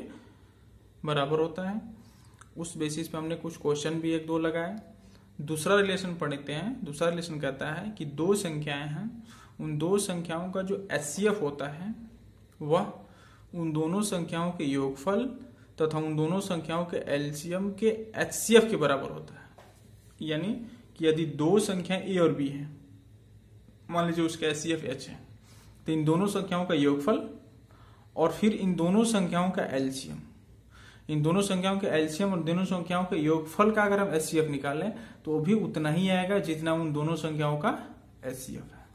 बराबर होता है। उस बेसिस पे हमने कुछ क्वेश्चन भी 1-2 लगाए। दूसरा रिलेशन पढ़ते हैं। दूसरा रिलेशन कहता है कि दो संख्याएं हैं, उन दो संख्याओं का जो एचसीएफ होता है वह उन दोनों संख्याओं के योगफल तथा उन दोनों संख्याओं के एलसीएम के एचसीएफ के बराबर होता है। यानी कि यदि दो संख्याएं ए और बी हैं, मान लीजिए उसका एचसीएफ एच है, तो इन दोनों संख्याओं का योगफल और फिर इन दोनों संख्याओं का एलसीएम, इन दोनों संख्याओं के एलसीएम और दोनों संख्याओं के योगफल का अगर हम एचसीएफ निकालें तो वो भी उतना ही आएगा जितना उन दोनों संख्याओं का एचसीएफ है।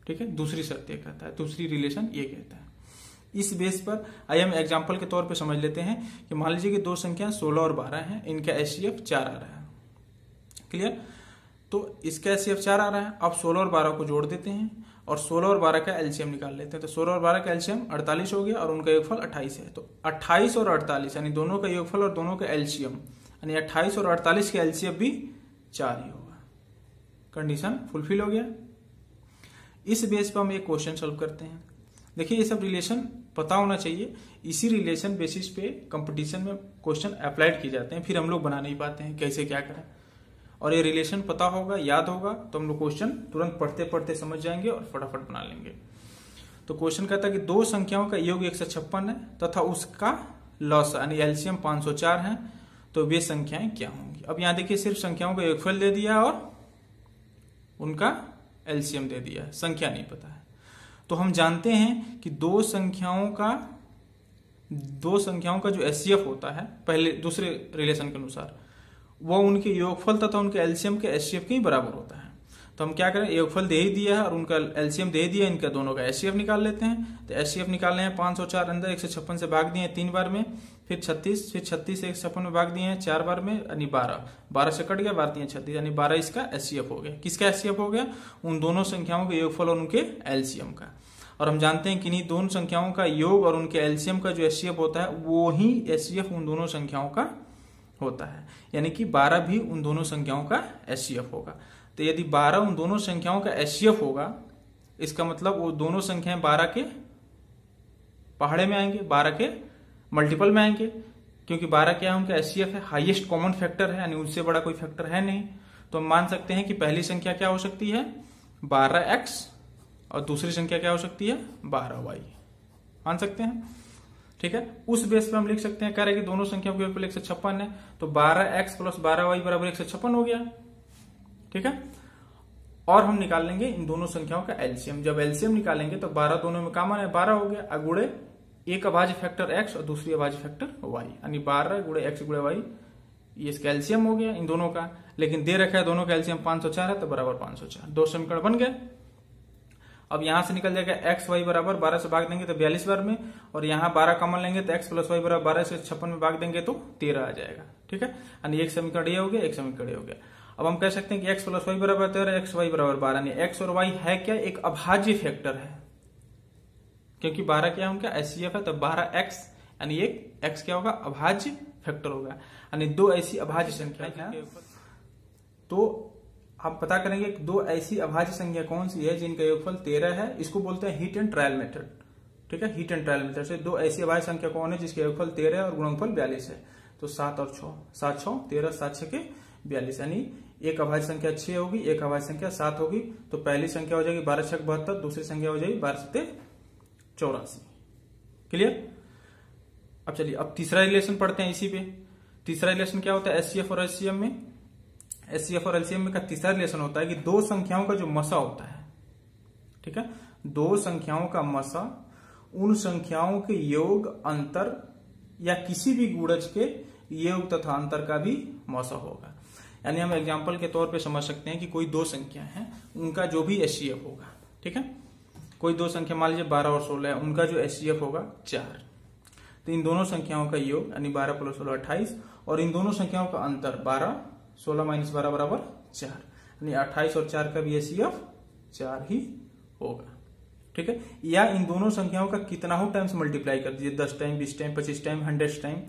ठीक है, दूसरी शर्त ये कहता है, दूसरी रिलेशन ये कहता है। इस बेस पर आइए हम एग्जांपल के तौर पे समझ लेते हैं कि मान लीजिए कि दो संख्या 16 और 12 हैं, इनका एचसीएफ 4 आ रहा है। क्लियर? तो इसका एचसीएफ 4 आ रहा है। अब 16 और 12 को जोड़ देते हैं और 16 और 12 का एलसीएम निकाल लेते हैं। तो 16 और 12 का एलसीएम 48 हो गया और उनका योगफल 28 है। तो 28 और 48 यानी दोनों का योगफल और दोनों का एलसीएम, यानी 28 और 48 का एलसीएम भी 4 ही होगा। कंडीशन फुलफिल हो गया। इस बेस पर हम एक क्वेश्चन सॉल्व करते हैं। देखिए ये सब रिलेशन पता होना चाहिए, इसी रिलेशन बेसिस पे कंपटीशन में क्वेश्चन अप्लाइड किए जाते हैं, फिर हम लोग बना नहीं पाते हैं कैसे क्या करें। और ये रिलेशन पता होगा, याद होगा, तो हम लोग क्वेश्चन तुरंत पढ़ते पढ़ते समझ जाएंगे और फटाफट बना लेंगे। तो क्वेश्चन कहता है कि दो संख्याओं का योग 156 है तथा उसका लॉस यानी एलसीएम 504 है, तो वे संख्याएं क्या होंगी। अब यहाँ देखिए सिर्फ संख्याओं का योगफल दे दिया और उनका एलसीएम दे दिया, संख्या नहीं पता है। तो हम जानते हैं कि दो संख्याओं का जो एचसीएफ होता है पहले दूसरे रिलेशन के अनुसार वो उनके योगफल तथा उनके एलसीएम के एचसीएफ के ही बराबर होता है। तो हम क्या करें, योगफल दे ही दिया है और उनका एलसीएम दे दिया, इनका दोनों का एचसीएफ निकाल लेते हैं। तो एचसीएफ निकालने हैं 504 अंदर 156 से भाग दिए हैं 3 बार में, फिर 36 से 156 में भाग दिए हैं 4 बार में, यानी 12 से कट गया, 12 36, यानी 12 इसका एचसीएफ हो गया। किसका एचसीएफ हो गया? उन दोनों संख्याओं के योगफल और उनके एलसीएम का। और हम जानते हैं कि इन्हीं दोनों संख्याओं का योग और उनके एलसीएम का जो एचसीएफ होता है वो ही एचसीएफ उन दोनों संख्याओं का होता है, यानी कि 12 भी उन दोनों संख्याओं का एचसीएफ होगा। तो यदि 12 उन दोनों संख्याओं का एचसीएफ होगा, इसका मतलब वो दोनों संख्याएं 12 के पहाड़े में आएंगे, 12 के मल्टीपल में आएंगे, क्योंकि 12 क्या है उनका एचसीएफ है, हाईएस्ट कॉमन फैक्टर है, यानी उससे बड़ा कोई फैक्टर है नहीं। तो हम मान सकते हैं कि पहली संख्या क्या हो सकती है 12x और दूसरी संख्या क्या हो सकती है 12y, मान सकते हैं। ठीक है, उस बेस पे हम लिख सकते हैं, कह रहे हैं कि दोनों संख्याओं के योगफल 156 है, तो 12x प्लस 12y बराबर 156 हो गया। ठीक है, और हम निकाल लेंगे इन दोनों संख्याओं का एलसीएम। जब एलसीएम निकालेंगे तो 12 दोनों में कॉमन है, 12 हो गया, अगुड़े एक अभाज्य फैक्टर x और दूसरी अभाज्य फैक्टर y, यानी 12 गुणे x गुणे y, ये इसका एलसीएम हो गया इन दोनों का। लेकिन दे रखा है दोनों का एलसीएम 504 है, तो बराबर 504, दो समीकरण बन गए। अब यहां से निकल जाएगा x y बराबर 12 से भाग देंगे तो 42 बार में, और यहाँ 12 कॉमन लेंगे तो x प्लस वाई बराबर 12 से 56 में भाग देंगे तो 13 आ जाएगा। ठीक है, यानी एक समीकरण ये हो गया, एक समीकरण ये हो गया। अब हम कह सकते हैं कि x प्लस वाई बराबर 13, x y बराबर 12, यानी x और y है क्या, एक अभाज्य फैक्टर है, क्योंकि 12 क्या है उनका एचसीएफ है, तो 12x यानी एक x क्या होगा अभाज्य फैक्टर होगा, यानी दो ऐसी अभाज्य संख्या है। तो आप पता करेंगे कि दो ऐसी अभाज्य संख्या कौन सी है जिनका योगफल 13 है, इसको बोलते हैं हीट एंड ट्रायल मेथड। ठीक है, हीट एंड ट्रायल मेथड से दो ऐसी अभाज्य संख्या कौन है जिसका योगफल 13 है और गुणनफल 42 है। तो 7 और 6, 7 6 13, 7 6 के 42, यानी एक अभाज्य संख्या 6 होगी, एक अभाज्य संख्या 7 होगी। तो पहली संख्या हो जाएगी 12 6 72, दूसरी संख्या हो जाएगी 12 7 84। क्लियर। अब चलिए अब तीसरा रिलेशन पढ़ते हैं इसी पे। तीसरा रिलेशन क्या होता है एचसीएफ और एलसीएम में, एचसीएफ और एलसीएम में का तीसरा रिलेशन होता है कि दो संख्याओं का जो मसा होता है, ठीक है, दो संख्याओं का मसा उन संख्याओं के योग, अंतर या किसी भी गुणज के योग तथा अंतर का भी मसा होगा। यानी हम एग्जांपल के तौर पे समझ सकते हैं कि कोई दो संख्या है, उनका जो भी एचसीएफ होगा, ठीक है, कोई दो संख्या मान लीजिए 12 और 16 है, उनका जो एचसीएफ होगा 4। तो इन दोनों संख्याओं का योग यानी 12 प्लस 16 28, और इन दोनों संख्याओं का अंतर 12 16 माइनस 12 बराबर 4, यानी 28 और 4 का भी एचसीएफ 4 ही होगा। ठीक है, या इन दोनों संख्याओं का कितना हो टाइम्स मल्टीप्लाई कर दीजिए, 10 टाइम 20 टाइम 25 टाइम 100 टाइम,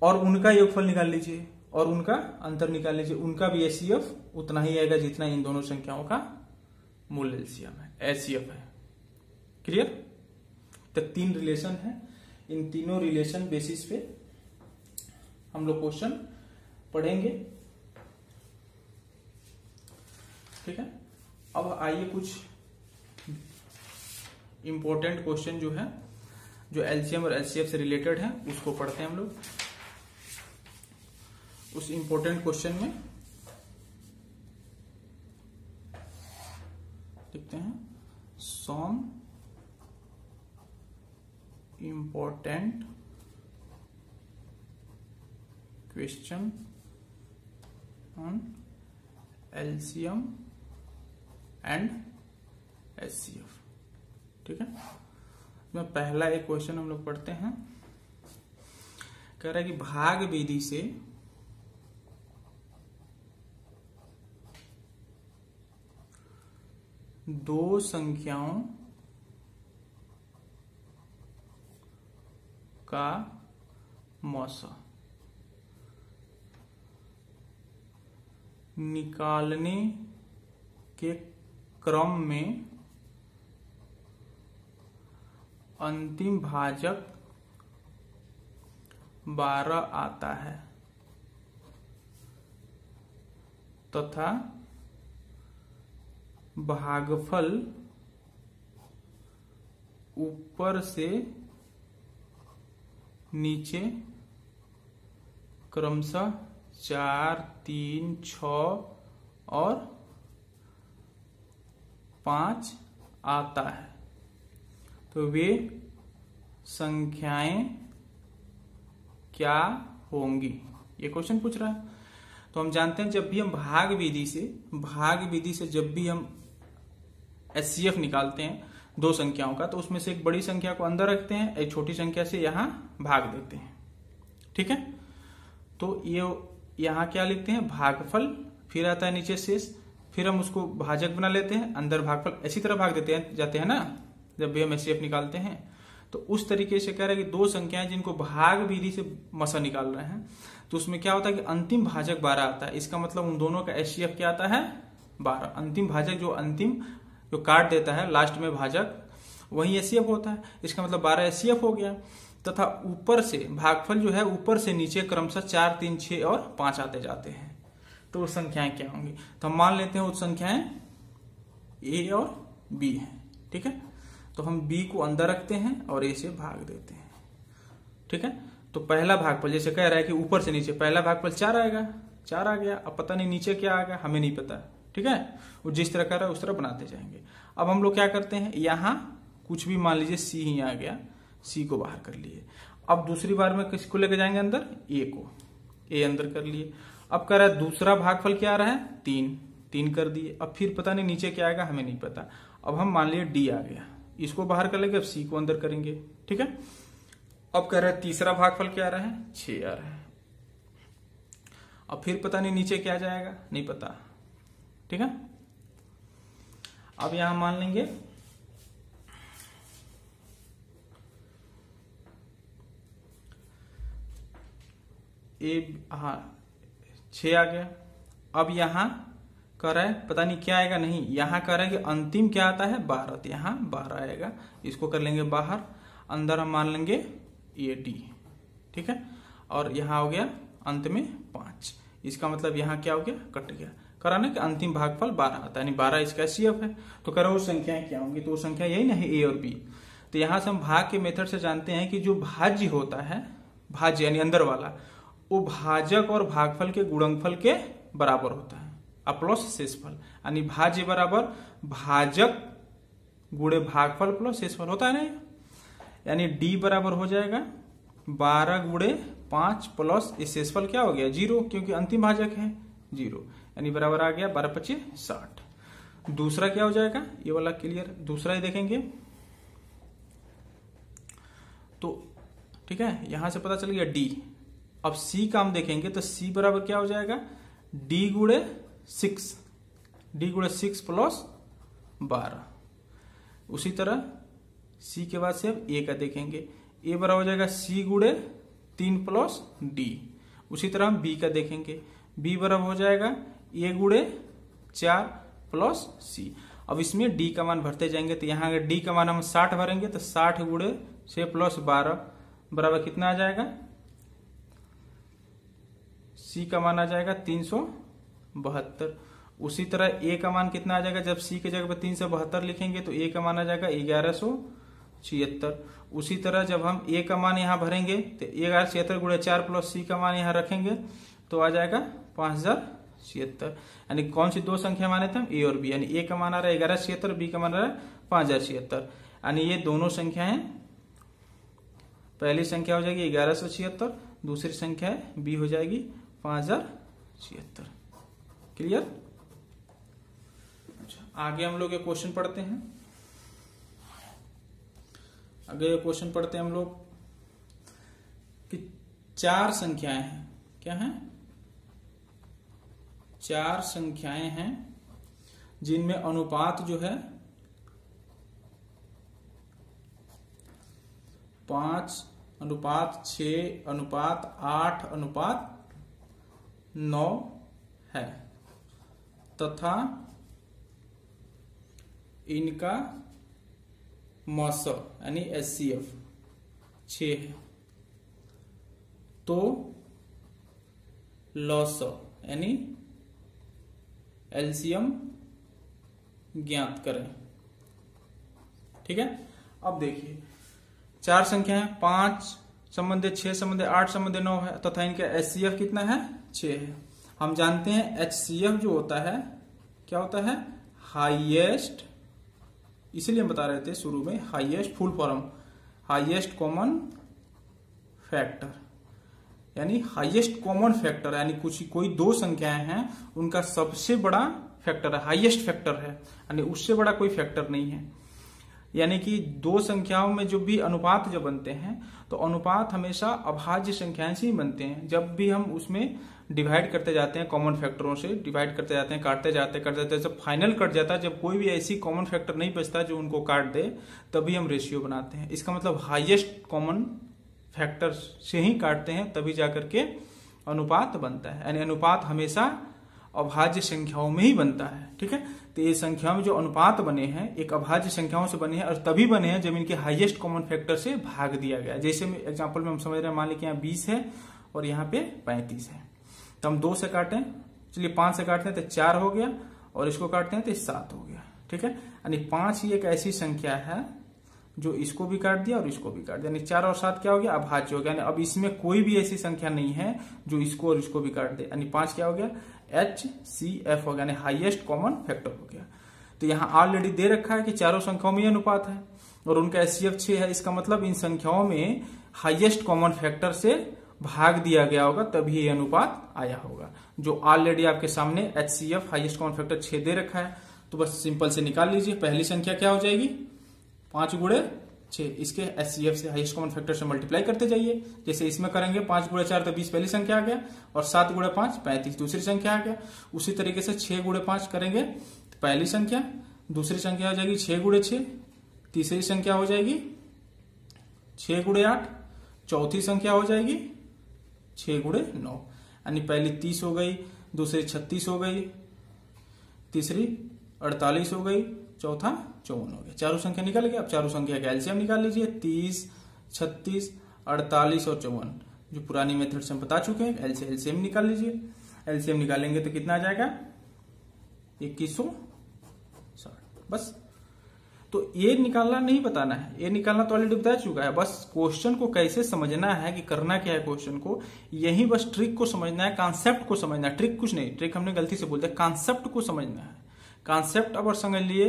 और उनका योगफल निकाल लीजिए और उनका अंतर निकाल लीजिए, उनका भी एचसीएफ उतना ही आएगा जितना इन दोनों संख्याओं का मूल एलसीएम है, एचसीएफ है। क्लियर। तो 3 रिलेशन है, इन तीनों रिलेशन बेसिस पे हम लोग क्वेश्चन पढ़ेंगे। ठीक है, अब आइए कुछ इंपॉर्टेंट क्वेश्चन जो है, जो एलसीएम और एचसीएफ से रिलेटेड है, उसको पढ़ते हैं हम लोग। उस इंपॉर्टेंट क्वेश्चन में देखते हैं some important question on LCM and HCF. ठीक है, इसमें पहला एक क्वेश्चन हम लोग पढ़ते हैं। कह रहा है कि भाग विधि से दो संख्याओं का मौसा निकालने के क्रम में अंतिम भाजक 12 आता है तथा भागफल ऊपर से नीचे क्रमशः 4 3 6 और 5 आता है, तो वे संख्याएं क्या होंगी, ये क्वेश्चन पूछ रहा है। तो हम जानते हैं जब भी हम भाग विधि से जब भी हम एचसीएफ निकालते हैं दो संख्याओं का, तो उसमें से एक बड़ी संख्या को अंदर रखते हैं, एक छोटी संख्या से यहां भाग देते हैं। ठीक है, तो ये यहां क्या लिखते हैं भागफल, फिर आता है नीचे शेष, फिर हम उसको भाजक बना लेते हैं, अंदर भागफल, इसी तरह भाग देते हैं जाते हैं ना, जब भी हम एचसीएफ निकालते हैं। तो उस तरीके से कह रहे हैं कि दो संख्याएं जिनको भाग विधि से मसा निकाल रहे हैं, तो उसमें क्या होता है कि अंतिम भाजक 12 आता है। इसका मतलब उन दोनों का एचसीएफ क्या आता है 12। अंतिम भाजक जो काट देता है लास्ट में भाजक, वही एचसीएफ होता है। इसका मतलब 12 एचसीएफ हो गया। तथा ऊपर से भागफल जो है ऊपर से नीचे क्रमशः 4, 3, 6 और 5 आते जाते हैं। तो वो संख्याएं क्या होंगी, तो हम मान लेते हैं वो संख्याएं ए और बी है। ठीक है, तो हम बी को अंदर रखते हैं और ए से भाग देते हैं। ठीक है, तो पहला भागफल जैसे कह रहा है कि ऊपर से नीचे, पहला भागफल 4 आएगा, 4 आ गया। अब पता नहीं नीचे क्या आएगा, हमें नहीं पता। ठीक है, वो जिस तरह कर रहा है उस तरह बनाते जाएंगे। अब हम लोग क्या करते हैं, यहां कुछ भी मान लीजिए सी ही आ गया, सी को बाहर कर लिए। अब दूसरी बार में किसको लेकर जाएंगे अंदर, ए को, ए अंदर कर लिए। अब कह रहा है दूसरा भागफल क्या आ रहा है 3 कर दिए। अब फिर पता नहीं नीचे क्या आएगा, हमें नहीं पता। अब हम मान लिए डी आ गया, इसको बाहर कर लेंगे, अब सी को अंदर करेंगे। ठीक है, अब कह रहा है तीसरा भागफल क्या आ रहा है 6 आ रहा है। अब फिर पता नहीं नीचे क्या जाएगा, नहीं पता। ठीक है, अब यहां मान लेंगे ए, हाँ 6 आ गया। अब यहां कह रहा है पता नहीं क्या आएगा, नहीं, यहां कह रहा है कि अंतिम क्या आता है 12, तो यहां 12 आएगा, इसको कर लेंगे बाहर। अंदर हम मान लेंगे ए डी। ठीक है, और यहां हो गया अंत में 5। इसका मतलब यहां क्या हो गया, कट गया। कराने कि अंतिम भागफल 12 आता है, यानी 12 इसका एचसीएफ है। तो कह रहा वो संख्याएं क्या होंगी, तो वो संख्या यही ना है ए और बी। तो यहां से हम भाग के मेथड से जानते हैं कि जो भाज्य होता है, भाज्य यानी अंदर वाला, वो भाजक और भागफल के गुणनफल के बराबर होता है, प्लस शेषफल। यानी भाज्य बराबर भाजक गुणे भागफल प्लस शेषफल होता है ना। यानी डी बराबर हो जाएगा 12 गुणे 5 प्लस शेषफल क्या हो गया 0, क्योंकि अंतिम भाजक है 0, यानी बराबर आ गया 12 × 5 = 60। दूसरा क्या हो जाएगा, ये वाला क्लियर, दूसरा ही देखेंगे तो ठीक है, यहां से पता चल गया डी। अब सी का हम देखेंगे तो सी बराबर क्या हो जाएगा डी गुणे 6 प्लस 12। उसी तरह सी के बाद से अब ए का देखेंगे, ए बराबर हो जाएगा सी गुणे 3 प्लस डी। उसी तरह हम बी का देखेंगे, बी बराबर हो जाएगा ए गुणे 4 प्लस सी। अब इसमें डी का मान भरते जाएंगे, तो यहाँ अगर डी का मान हम 60 भरेंगे तो 60 गुणे 6 प्लस 12 बराबर कितना आ जाएगा, सी का मान आ जाएगा 372। उसी तरह ए का मान कितना आ जाएगा, जब सी की जगह पर 372 लिखेंगे तो ए का मान आ जाएगा 1176। उसी तरह जब हम ए का मान यहाँ भरेंगे तो 1176 गुणे 4 प्लस सी का मान यहाँ रखेंगे तो आ जाएगा 5076। यानी कौन सी दो संख्या माने थे हम, ए और बी। यानी ए का मान आ रहा है 1176, बी का मान आ रहा है 5076। यानी ये दोनों संख्याएं, पहली संख्या हो जाएगी 1176, दूसरी संख्या बी हो जाएगी 5076। क्लियर। अच्छा, आगे हम लोग ये क्वेश्चन पढ़ते हैं। आगे ये क्वेश्चन पढ़ते हैं हम लोग कि 4 संख्याएं हैं, क्या हैं, 4 संख्याएं हैं जिनमें अनुपात जो है 5:6:8:9 है तथा इनका मस यानी एचसीएफ 6 है। तो लॉस यानी एलसीएम ज्ञात करें। ठीक है, अब देखिए 4 संख्या है, 5 संबंधित 6 संबंधित 8 संबंधित 9 है तथा इनका एचसीएफ कितना है 6 है। हम जानते हैं एचसीएफ जो होता है क्या होता है, हाईएस्ट, इसीलिए हम बता रहे थे शुरू में, highest full form highest common factor, यानी हाईएस्ट कॉमन फैक्टर, यानी कोई दो संख्याएं हैं उनका सबसे बड़ा फैक्टर है, हाईएस्ट फैक्टर है, यानी उससे बड़ा कोई फैक्टर नहीं है। यानी कि दो संख्याओं में जो भी अनुपात जो बनते हैं तो अनुपात हमेशा अभाज्य संख्याएं से ही बनते हैं। जब भी हम उसमें डिवाइड करते जाते हैं, कॉमन फैक्टरों से डिवाइड करते जाते हैं, काटते जाते जब फाइनल कट जाता है, जब कोई भी ऐसी कॉमन फैक्टर नहीं बचता जो उनको काट दे, तभी हम रेशियो बनाते हैं। इसका मतलब हाईएस्ट कॉमन फैक्टर से ही काटते हैं, तभी जाकर के अनुपात बनता है। यानी अनुपात हमेशा अभाज्य संख्याओं में ही बनता है। ठीक है, तो ये संख्याओं में जो अनुपात बने हैं एक अभाज्य संख्याओं से बने हैं और तभी बने हैं जब इनके हाईएस्ट कॉमन फैक्टर से भाग दिया गया। जैसे एग्जांपल में हम समझ रहे हैं, मान लीजिए यहाँ 20 है और यहाँ पे 35 है, तो हम 2 से काटें, चलिए 5 से काटते हैं तो 4 हो गया और इसको काटते हैं तो 7 हो गया। ठीक है, यानी 5 ही एक ऐसी संख्या है जो इसको भी काट दिया और इसको भी काट दिया, यानी 4 और 7 क्या हो गया, अभाज्य हो गया। अब इसमें कोई भी ऐसी संख्या नहीं है जो इसको और इसको भी काट दे, यानी 5 क्या हो गया, HCF हो गया, यानी हाईएस्ट कॉमन फैक्टर हो गया। तो यहाँ ऑलरेडी दे रखा है कि चारों संख्याओं में अनुपात है और उनका HCF 6 है। इसका मतलब इन संख्याओं में हाईएस्ट कॉमन फैक्टर से भाग दिया गया होगा, तभी ये अनुपात आया होगा। जो ऑलरेडी आपके सामने HCF हाईएस्ट कॉमन फैक्टर 6 दे रखा है, तो बस सिंपल से निकाल लीजिए। पहली संख्या क्या हो जाएगी, 5 गुणे 6, इसके HCF से हाईएस्ट कॉमन फैक्टर से मल्टीप्लाई करते जाइए। जैसे इसमें करेंगे 5 गुणे 4 तो 20 पहली संख्या आ गया और 7 गुणे 5 35 दूसरी संख्या आ गया। उसी तरीके से 6 गुणे 5 करेंगे तो पहली संख्या, दूसरी संख्या हो जाएगी 6 गुणे 6, तीसरी संख्या हो जाएगी 6 गुणे 8, चौथी संख्या हो जाएगी 6 गुणे 9, यानी पहली 30 हो गई, दूसरी 36 हो गई, तीसरी 48 हो गई, चौथा 54 हो गया। चारों संख्या निकल गया। अब चारों संख्या का एलसीएम निकाल लीजिए, 30, 36, 48 और 54, जो पुरानी मेथड से हम बता चुके हैं। एलसीएम निकाल लीजिए। एलसीएम निकालेंगे तो कितना आ जाएगा, 2160। बस, तो ये निकालना नहीं बताना है, ये निकालना तो ऑलरेडी बता चुका है। बस क्वेश्चन को कैसे समझना है कि करना क्या है क्वेश्चन को, यही बस ट्रिक को समझना है, कॉन्सेप्ट को समझना है। ट्रिक कुछ नहीं, ट्रिक हमने गलती से बोल दिया, कॉन्सेप्ट को समझना है। कॉन्सेप्ट अगर समझ लिए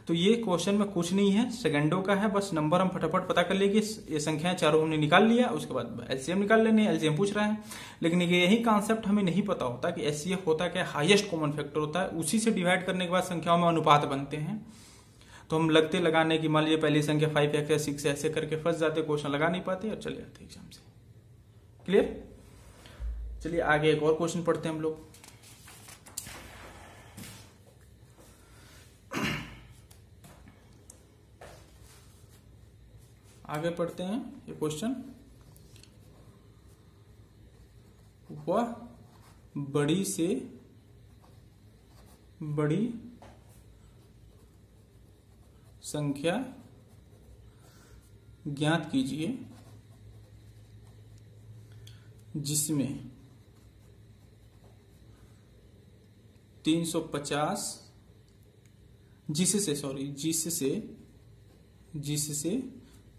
तो ये क्वेश्चन में कुछ नहीं है, सेकंडों का है। बस नंबर हम फटाफट पता कर लेंगे, ये संख्याएं चारों हमने निकाल लिया, उसके बाद एलसीएम निकाल लेने। एलसीएम पूछ रहा है, लेकिन यही कॉन्सेप्ट हमें नहीं पता होता कि एचसीएफ होता क्या, हाईएस्ट कॉमन फैक्टर होता है। उसी से डिवाइड करने के बाद संख्याओं में अनुपात बनते हैं। तो हम लगते लगाने की, मान लीजिए पहली संख्या 5x है, 6 ऐसे करके फंस जाते, क्वेश्चन लगा नहीं पाते और चले जाते एग्जाम से। क्लियर? चलिए आगे एक और क्वेश्चन पढ़ते हैं हम लोग। आगे पढ़ते हैं ये क्वेश्चन, वह बड़ी से बड़ी संख्या ज्ञात कीजिए जिससे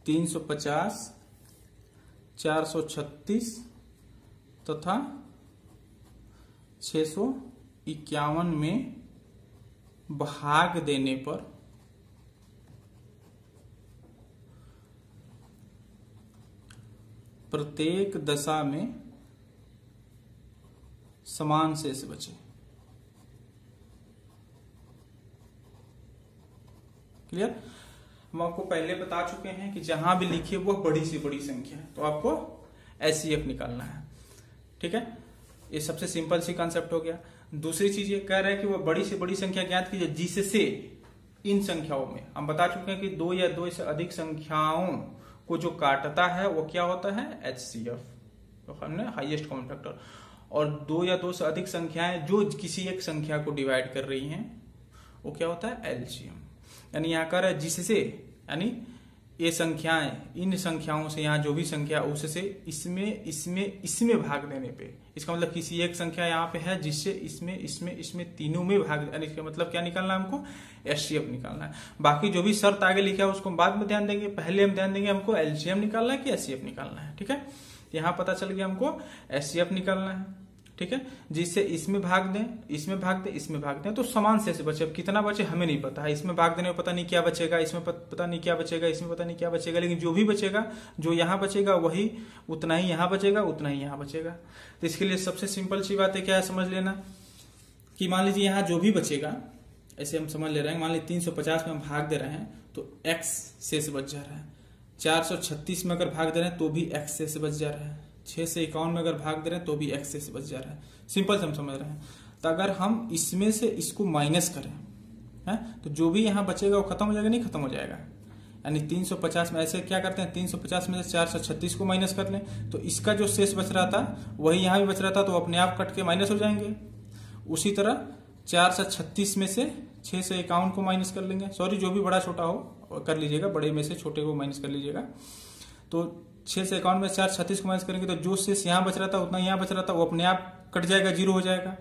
350, 436 तथा 651 में भाग देने पर प्रत्येक दशा में समान शेष बचे। क्लियर? हम आपको पहले बता चुके हैं कि जहां भी लिखिए वह बड़ी से बड़ी संख्या है तो आपको एचसीएफ निकालना है। ठीक है, ये सबसे सिंपल सी कॉन्सेप्ट हो गया। दूसरी चीज ये कह रहा है कि वह बड़ी से बड़ी संख्या ज्ञात कीजिए जिससे इन संख्याओं में, हम बता चुके हैं कि 2 या 2 से अधिक संख्याओं को जो काटता है वो क्या होता है, एचसीएफ, तो हमने हाईएस्ट कॉमन फैक्टर। और 2 या 2 से अधिक संख्याएं जो किसी एक संख्या को डिवाइड कर रही हैं वो क्या होता है, एलसीएम। यानी यहाँ कर जिससे, यानी ये संख्याएं, इन संख्याओं से यहाँ जो भी संख्या उससे इसमें भाग देने पे, इसका मतलब किसी एक संख्या यहाँ पे है जिससे इसमें तीनों में भाग, यानी इसका मतलब क्या निकालना है हमको, एचसीएफ निकालना है। बाकी जो भी शर्त आगे लिखा है उसको हम बाद में ध्यान देंगे, पहले हम ध्यान देंगे हमको एलसीएम निकालना है कि एचसीएफ निकालना है। ठीक है, यहाँ पता चल गया हमको एचसीएफ निकालना है। ठीक है, जिससे इसमें भाग दें, इसमें भाग दें, इसमें भाग दें, तो समान शेष बचे। अब कितना बचे हमें नहीं पता है, इसमें भाग देने में पता नहीं क्या बचेगा, इसमें पता नहीं क्या बचेगा, इसमें पता नहीं क्या बचेगा, लेकिन जो भी बचेगा, जो यहाँ बचेगा वही उतना ही यहाँ बचेगा, उतना ही यहाँ बचेगा। तो इसके लिए सबसे सिंपल सी बात है क्या है, समझ लेना कि मान लीजिए यहाँ जो भी बचेगा, ऐसे हम समझ ले रहे हैं, मान लीजिए 350 में हम भाग दे रहे हैं तो x शेष बच जा रहा है। 436 में अगर भाग दे रहे हैं तो भी x शेष बच जा रहा है। 6 से 51 में अगर भाग दे रहे हैं तो भी x शेष बच जा रहा है। सिंपल से हम समझ रहे हैं। तो अगर हम इसमें से इसको माइनस करें है तो जो भी यहाँ बचेगा वो खत्म हो जाएगा, नहीं खत्म हो जाएगा। यानी 350 में ऐसे क्या करते हैं, 350 में से 436 को माइनस कर लें तो इसका जो शेष बच रहा था वही यहाँ भी बच रहा था, तो अपने आप कट के माइनस हो जाएंगे। उसी तरह 436 में से 6 से 51 को माइनस कर लेंगे। सॉरी, जो भी बड़ा छोटा हो कर लीजिएगा, बड़े में से छोटे को माइनस कर लीजिएगा। तो 6 से 51 में 436 को माइनस करेंगे तो जो शेष यहाँ बच रहा था उतना यहाँ बच रहा था वो अपने आप कट जाएगा, 0 हो जाएगा।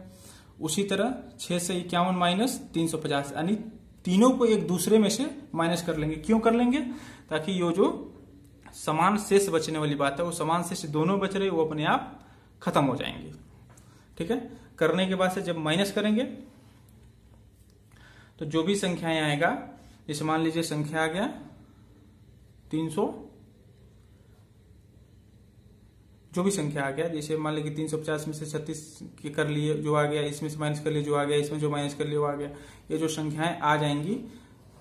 उसी तरह 6 से 51 माइनस 350, यानी तीनों को एक दूसरे में से माइनस कर लेंगे। क्यों कर लेंगे? ताकि ये जो समान शेष बचने वाली बात है वो समान शेष दोनों बच रहे वो अपने आप खत्म हो जाएंगे। ठीक है, करने के बाद से जब माइनस करेंगे तो जो भी संख्याएं आएगा, जैसे मान लीजिए संख्या आ गया 300, जो भी संख्या आ गया, जैसे मान लीजिए 350 में से 36 के कर लिए जो आ गया, इसमें से माइनस कर लिए जो आ गया, इसमें जो माइनस कर लिए वो आ गया। ये जो संख्याएं आ जाएंगी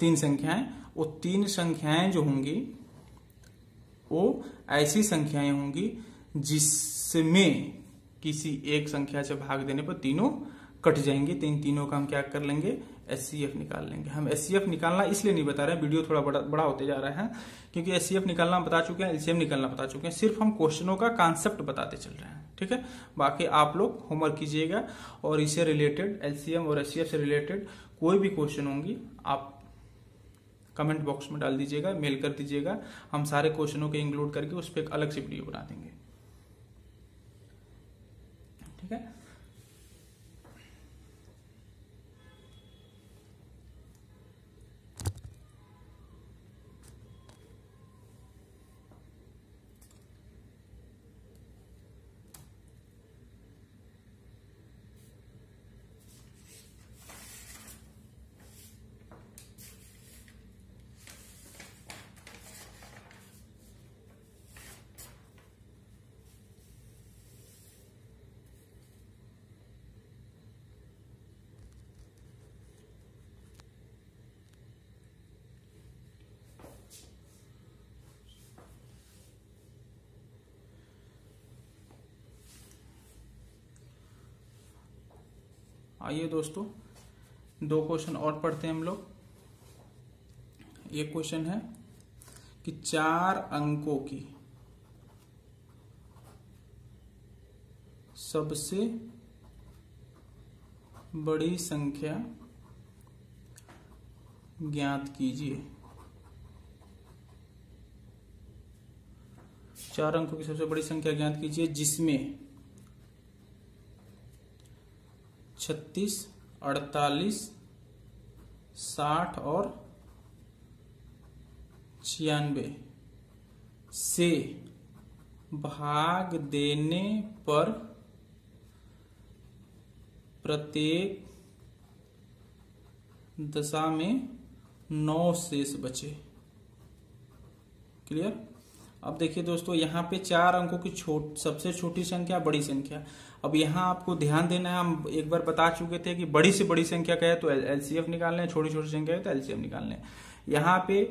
3 संख्याएं, वो 3 संख्याएं जो होंगी वो ऐसी संख्याएं होंगी जिसमें किसी एक संख्या से भाग देने पर तीनों कट जाएंगे। तो इन तीनों का हम क्या कर लेंगे, एचसीएफ निकाल लेंगे। हम एचसीएफ निकालना इसलिए नहीं बता रहे हैं, वीडियो थोड़ा बड़ा होते जा रहा है, क्योंकि एचसीएफ निकालना हम बता चुके हैं, एलसीएम निकालना बता चुके हैं। सिर्फ हम क्वेश्चनों का कॉन्सेप्ट बताते चल रहे हैं। ठीक है, बाकी आप लोग होमवर्क कीजिएगा और इससे रिलेटेड एलसीएम और एचसीएफ से रिलेटेड कोई भी क्वेश्चन होंगी आप कमेंट बॉक्स में डाल दीजिएगा, मेल कर दीजिएगा। हम सारे क्वेश्चनों के इंक्लूड करके उस पर एक अलग से वीडियो बना देंगे। ठीक है, आइए दोस्तों 2 क्वेश्चन और पढ़ते हैं हम लोग। एक क्वेश्चन है कि 4 अंकों की सबसे बड़ी संख्या ज्ञात कीजिए। 4 अंकों की सबसे बड़ी संख्या ज्ञात कीजिए जिसमें 36, 48, 60 और 96 से भाग देने पर प्रत्येक दशा में 9 शेष बचे। क्लियर? अब देखिए दोस्तों, यहाँ पे 4 अंकों की सबसे छोटी संख्या, बड़ी संख्या। अब यहाँ आपको ध्यान देना है, हम एक बार बता चुके थे कि बड़ी से बड़ी संख्या क्या है तो एलसीएफ निकालना है, छोटी छोटी संख्या है तो एलसीएम निकालना है। यहाँ पे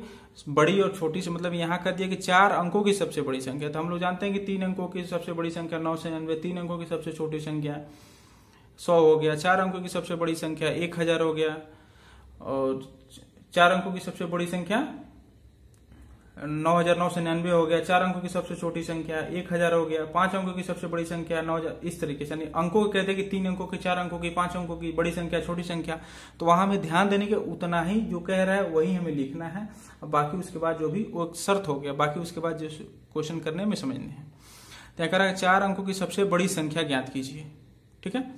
बड़ी और छोटी से मतलब यहाँ कर दिया कि 4 अंकों की सबसे बड़ी संख्या। तो हम लोग जानते हैं कि 3 अंकों की सबसे बड़ी संख्या 999, 3 अंकों की सबसे छोटी संख्या 100 हो गया, 4 अंकों की सबसे बड़ी संख्या 1000 हो गया, और 4 अंकों की सबसे बड़ी संख्या 9999 हो गया, 4 अंकों की सबसे छोटी संख्या 1000 हो गया, 5 अंकों की सबसे बड़ी संख्या 9000। इस तरीके से अंकों कहते हैं कि 3 अंकों की, 4 अंकों की, 5 अंकों की बड़ी संख्या, छोटी संख्या। तो वहां हमें ध्यान देने के उतना ही जो कह रहा है वही हमें लिखना है, और बाकी उसके बाद जो भी वो शर्त हो गया, बाकी उसके बाद जो क्वेश्चन करने में समझने हैं। तो कह रहा है 4 अंकों की सबसे बड़ी संख्या ज्ञात कीजिए। ठीक है,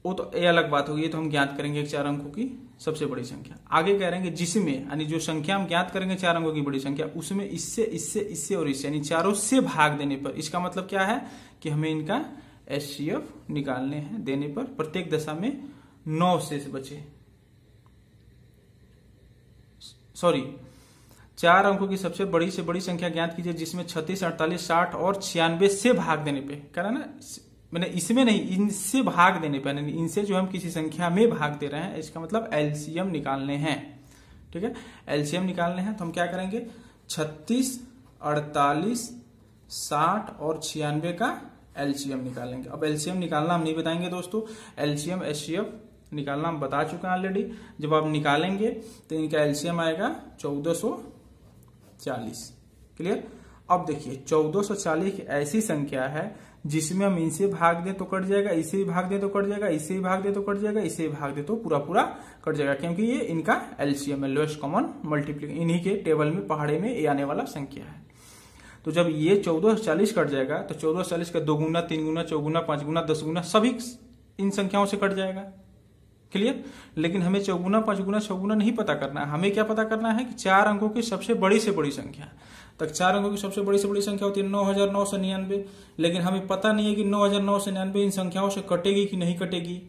वो तो ये अलग बात होगी, तो हम ज्ञात करेंगे 4 अंकों की सबसे बड़ी संख्या। आगे कह रहे हैं कि जिसमें, यानी जो संख्या हम ज्ञात करेंगे 4 अंकों की बड़ी संख्या, उसमें इससे इससे इससे और इससे, यानी चारों से भाग देने पर, इसका मतलब क्या है कि हमें इनका एचसीएफ निकालने हैं, देने पर प्रत्येक दशा में 9 शेष बचे। सॉरी, 4 अंकों की सबसे बड़ी से बड़ी संख्या ज्ञात कीजिए जिसमें 36, 48, 60 और 96 से भाग देने पे, कह रहा ना मैंने इसमें नहीं, इनसे भाग देने पर, इनसे जो हम किसी संख्या में भाग दे रहे हैं, इसका मतलब एलसीएम निकालने हैं। ठीक है, एलसीएम निकालने हैं तो हम क्या करेंगे, 36, 48, 60 और 96 का एलसीएम निकालेंगे। अब एलसीएम निकालना हम नहीं बताएंगे दोस्तों, एलसीएम एचसीएफ निकालना हम बता चुके हैं ऑलरेडी। जब आप निकालेंगे तो इनका एलसीएम आएगा 1440। क्लियर। अब देखिए 1440 की ऐसी संख्या है जिसमें हम इनसे भाग दें तो कट जाएगा, इसे भी भाग दें तो कट जाएगा, इसे भी भाग दें तो कट जाएगा, इसे भी भाग दें तो पूरा पूरा कट जाएगा, क्योंकि ये इनका एलसीएम है, लोएस्ट कॉमन मल्टीप्लिकेशन। इन्हीं के टेबल में पहाड़े में ये आने वाला संख्या है। तो जब ये 1440 कट जाएगा तो 1440 का 2 गुना, 3 गुना, 4 गुना, 5 गुना, 10 गुना सभी इन संख्याओं से कट जाएगा। क्लियर। लेकिन हमें 4 गुना, 5 गुना, 6 गुना नहीं पता करना है, हमें क्या पता करना है कि 4 अंकों की सबसे बड़ी से बड़ी संख्या। तक 4 अंकों की सबसे बड़ी से बड़ी संख्या होती है 9999, लेकिन हमें पता नहीं है कि 9999 इन संख्याओं से कटेगी कि नहीं कटेगी,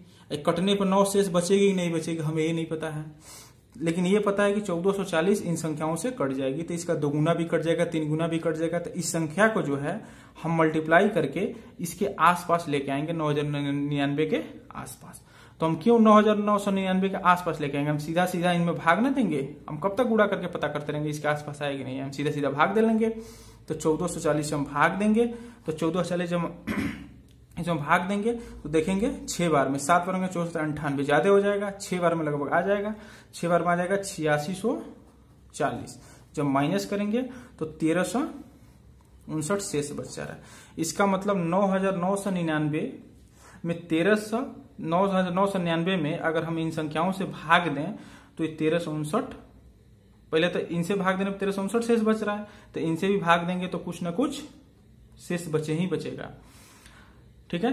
कटने पर 9 शेष बचेगी कि नहीं बचेगी, हमें ये नहीं पता है। लेकिन ये पता है कि 1440 इन संख्याओं से कट जाएगी, तो इसका 2 गुना भी कट जाएगा, 3 गुना भी कट जाएगा। तो इस संख्या को जो है हम मल्टीप्लाई करके इसके आसपास लेके आएंगे, 9099 के आसपास। तो हम क्यों 9999 के आसपास लेके आएंगे, हम सीधा सीधा इनमें भाग ना देंगे, हम कब तक गुणा करके पता करते रहेंगे इसके आसपास आएगी नहीं, हम सीधा सीधा भाग दे लेंगे। तो 1440 से हम भाग देंगे, तो 1440 जब इसमें भाग देंगे तो देखेंगे 6 बार में, 7 बार में 1498 ज्यादा हो जाएगा, 6 बार में लगभग आ जाएगा, 6 बार में आ जाएगा 8640। जब माइनस करेंगे तो 1359 शेष बच जा रहा है। इसका मतलब 9999 में 9999 में अगर हम इन संख्याओं से भाग दें तो ये 1359, पहले तो इनसे भाग देने पर 1359 शेष बच रहा है, तो इनसे भी भाग देंगे तो कुछ ना कुछ शेष बचे ही बचेगा। ठीक है,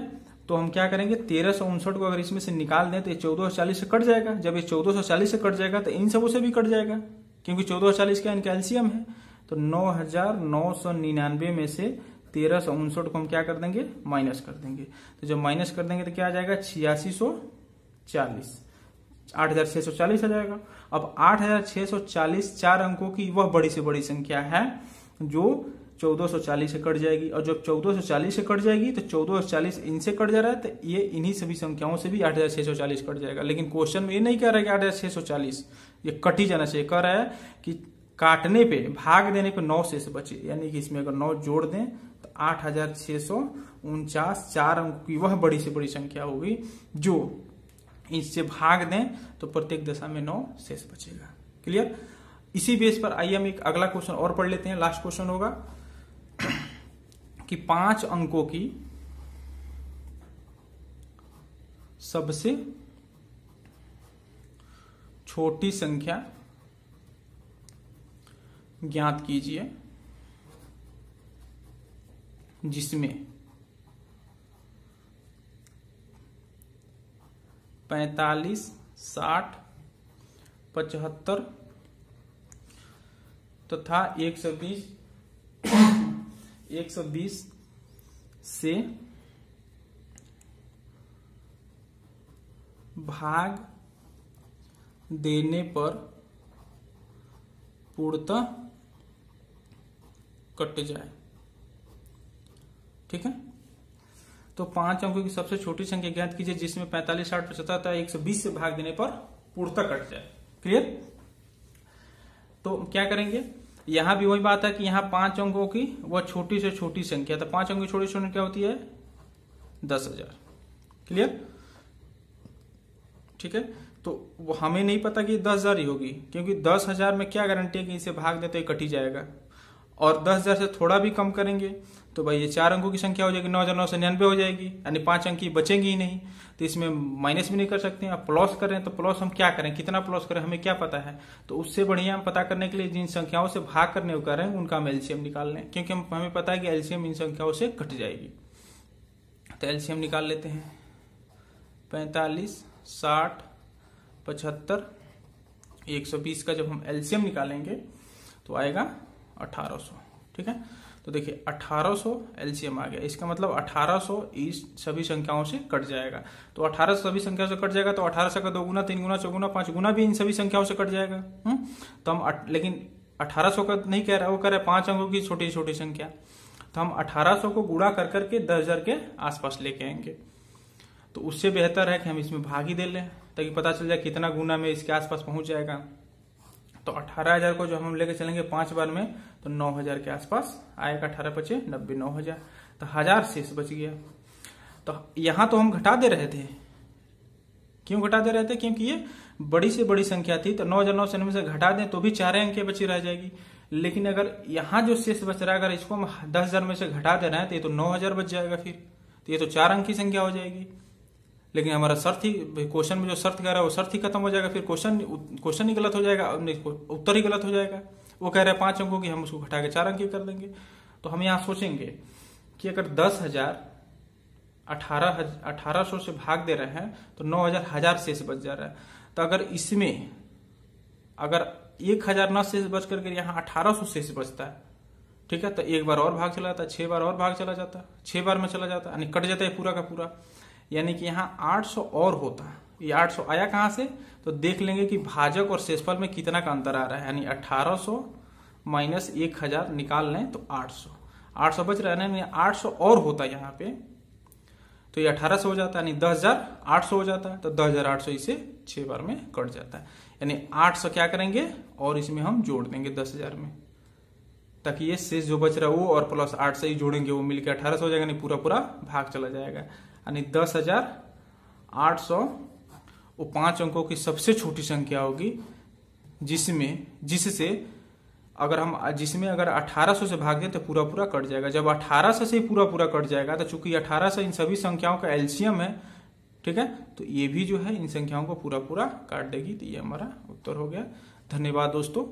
तो हम क्या करेंगे, 1359 को अगर इसमें से निकाल दें तो ये 1440 से कट जाएगा। जब ये 1440 से कट जाएगा तो इन सबों से भी कट जाएगा, क्योंकि 1440 का इनका एलसीएम है। तो 9999 में से 1359 को हम क्या कर देंगे, माइनस कर देंगे। तो जब माइनस कर देंगे तो क्या आ जाएगा, 8640, 8640 आ जाएगा। अब 8640 4 अंकों की वह बड़ी से बड़ी संख्या है जो 1440 से कट जाएगी, और जब 1440 से कट जाएगी तो 1440 इनसे कट जा रहा है, तो ये इन्हीं सभी संख्याओं से भी 8640 कट जाएगा। लेकिन क्वेश्चन में ये नहीं कह रहा है कि 8640 ये कट ही जाना चाहिए, कह रहा है कि काटने पे, भाग देने पे 9 शेष बचे, यानी कि इसमें अगर 9 जोड़ दें तो 8649 4 अंकों की वह बड़ी से बड़ी संख्या होगी जो इससे भाग दें तो प्रत्येक दशा में 9 शेष बचेगा। क्लियर। इसी बेस पर आइए हम एक अगला क्वेश्चन और पढ़ लेते हैं। लास्ट क्वेश्चन होगा कि 5 अंकों की सबसे छोटी संख्या ज्ञात कीजिए जिसमें 45, 60, 75 तथा 120 से भाग देने पर पूर्णतः कट जाए। ठीक है, तो 5 अंकों की सबसे छोटी संख्या ज्ञात कीजिए जिसमें 45, 60, 75 तथा 120 से भाग देने पर पूर्णतः कट जाए। क्लियर। तो क्या करेंगे, यहां भी वही बात है कि यहां 5 अंकों की वह छोटी से छोटी संख्या, तो 5 अंकों की छोटी संख्या क्या होती है, 10,000। क्लियर। ठीक है, तो वो हमें नहीं पता कि 10,000 ही होगी, क्योंकि 10,000 में क्या गारंटी है कि इसे भाग देते कट ही जाएगा। और 10,000 से थोड़ा भी कम करेंगे तो भाई ये 4 अंकों की संख्या हो जाएगी, 9,999 हो जाएगी, यानी 5 अंक की बचेंगी ही नहीं। तो इसमें माइनस भी नहीं कर सकते हैं। अब प्लस करें तो प्लस हम क्या करें, कितना प्लस करें, हमें क्या पता है। तो उससे बढ़िया हम पता करने के लिए जिन संख्याओं से भाग करने को कर रहे हैं उनका हम एलसीएम निकाल लें, क्योंकि हमें पता है कि एलसीएम इन संख्याओं से कट जाएगी। तो एलसीएम निकाल लेते हैं। 45, 60, 75, 120 का जब हम एलसीएम निकालेंगे तो आएगा 1800। ठीक है, तो देखिए 1800 एलसीएम आ गया, इसका मतलब 1800 इस सभी संख्याओं से कट जाएगा। तो 1800 सभी संख्याओं से कट जाएगा, तो 1800 का 2 गुना, 3 गुना, 4 गुना, 5 गुना भी इन सभी संख्याओं से कट जाएगा। तो हम लेकिन 1800 का नहीं कह रहा, वो कह रहा है 5 अंकों की छोटी छोटी संख्या। तो हम 1800 को गुणा कर करके 10,000 के आसपास लेके आएंगे। तो उससे बेहतर है कि हम इसमें भाग ही दे लें, ताकि पता चल जाए कितना गुना में इसके आसपास पहुंच जाएगा। तो 18,000 को जो हम लेके चलेंगे 5 बार में, तो 9,000 के आसपास आएगा। 18 पचे 90, 9,000, तो 1,000 शेष बच गया। तो यहां तो हम घटा दे रहे थे। क्यों घटा दे रहे थे? क्योंकि ये बड़ी से बड़ी संख्या थी, तो 9,999 से घटा दें तो भी 4 अंक बची रह जाएगी। लेकिन अगर यहाँ जो शेष बच रहा है, अगर इसको हम 10,000 में से घटा दे रहे हैं तो ये तो 9,000 बच जाएगा। फिर तो ये तो 4 अंक की संख्या हो जाएगी। लेकिन हमारा शर्त ही, क्वेश्चन में जो शर्त कह रहा है वो शर्त ही खत्म हो जाएगा। फिर क्वेश्चन ही गलत हो जाएगा, उत्तर ही गलत हो जाएगा। वो कह रहे हैं 5 अंकों की, हम उसको घटा के 4 अंक की कर देंगे। तो हम यहाँ सोचेंगे कि अगर 10,000 1800 से भाग दे रहे हैं तो 9,000 शेष बच जा रहा है। तो अगर इसमें अगर 1,000 न शेष बच करके यहाँ 1800 शेष बचता है, ठीक है, तो एक बार और भाग चला जाता है, 6 बार और भाग चला जाता है, 6 बार में चला जाता है, यानी कट जाता है पूरा का पूरा। यानी कि यहाँ 800 और होता है। ये 800 आया कहां से? तो देख लेंगे कि भाजक और शेषफल में कितना का अंतर आ रहा है। यानी 1800 माइनस 1,000 निकाल लें तो 800 बच रहा है ना, 800 और होता है यहाँ पे, तो ये 1800 हो जाता है, यानी 10,800 हो जाता है। तो 10,800 इसे 6 बार में कट जाता है। यानी 800 क्या करेंगे और इसमें हम जोड़ देंगे 10,000 में, ताकि ये शेष जो बच रहा है वो और प्लस 8 से ही जोड़ेंगे, वो मिलकर 1800 हो जाएगा। नहीं, पूरा पूरा भाग चला जाएगा। यानी 10,800 वो 5 अंकों की सबसे छोटी संख्या होगी, जिससे अगर 1800 से भाग दें तो पूरा पूरा कट जाएगा। जब 1800 से पूरा पूरा कट जाएगा, तो चूंकि 1800 इन सभी संख्याओं का एलसीएम है, ठीक है, तो ये भी जो है इन संख्याओं को पूरा पूरा काट देगी। तो ये हमारा उत्तर हो गया। धन्यवाद दोस्तों।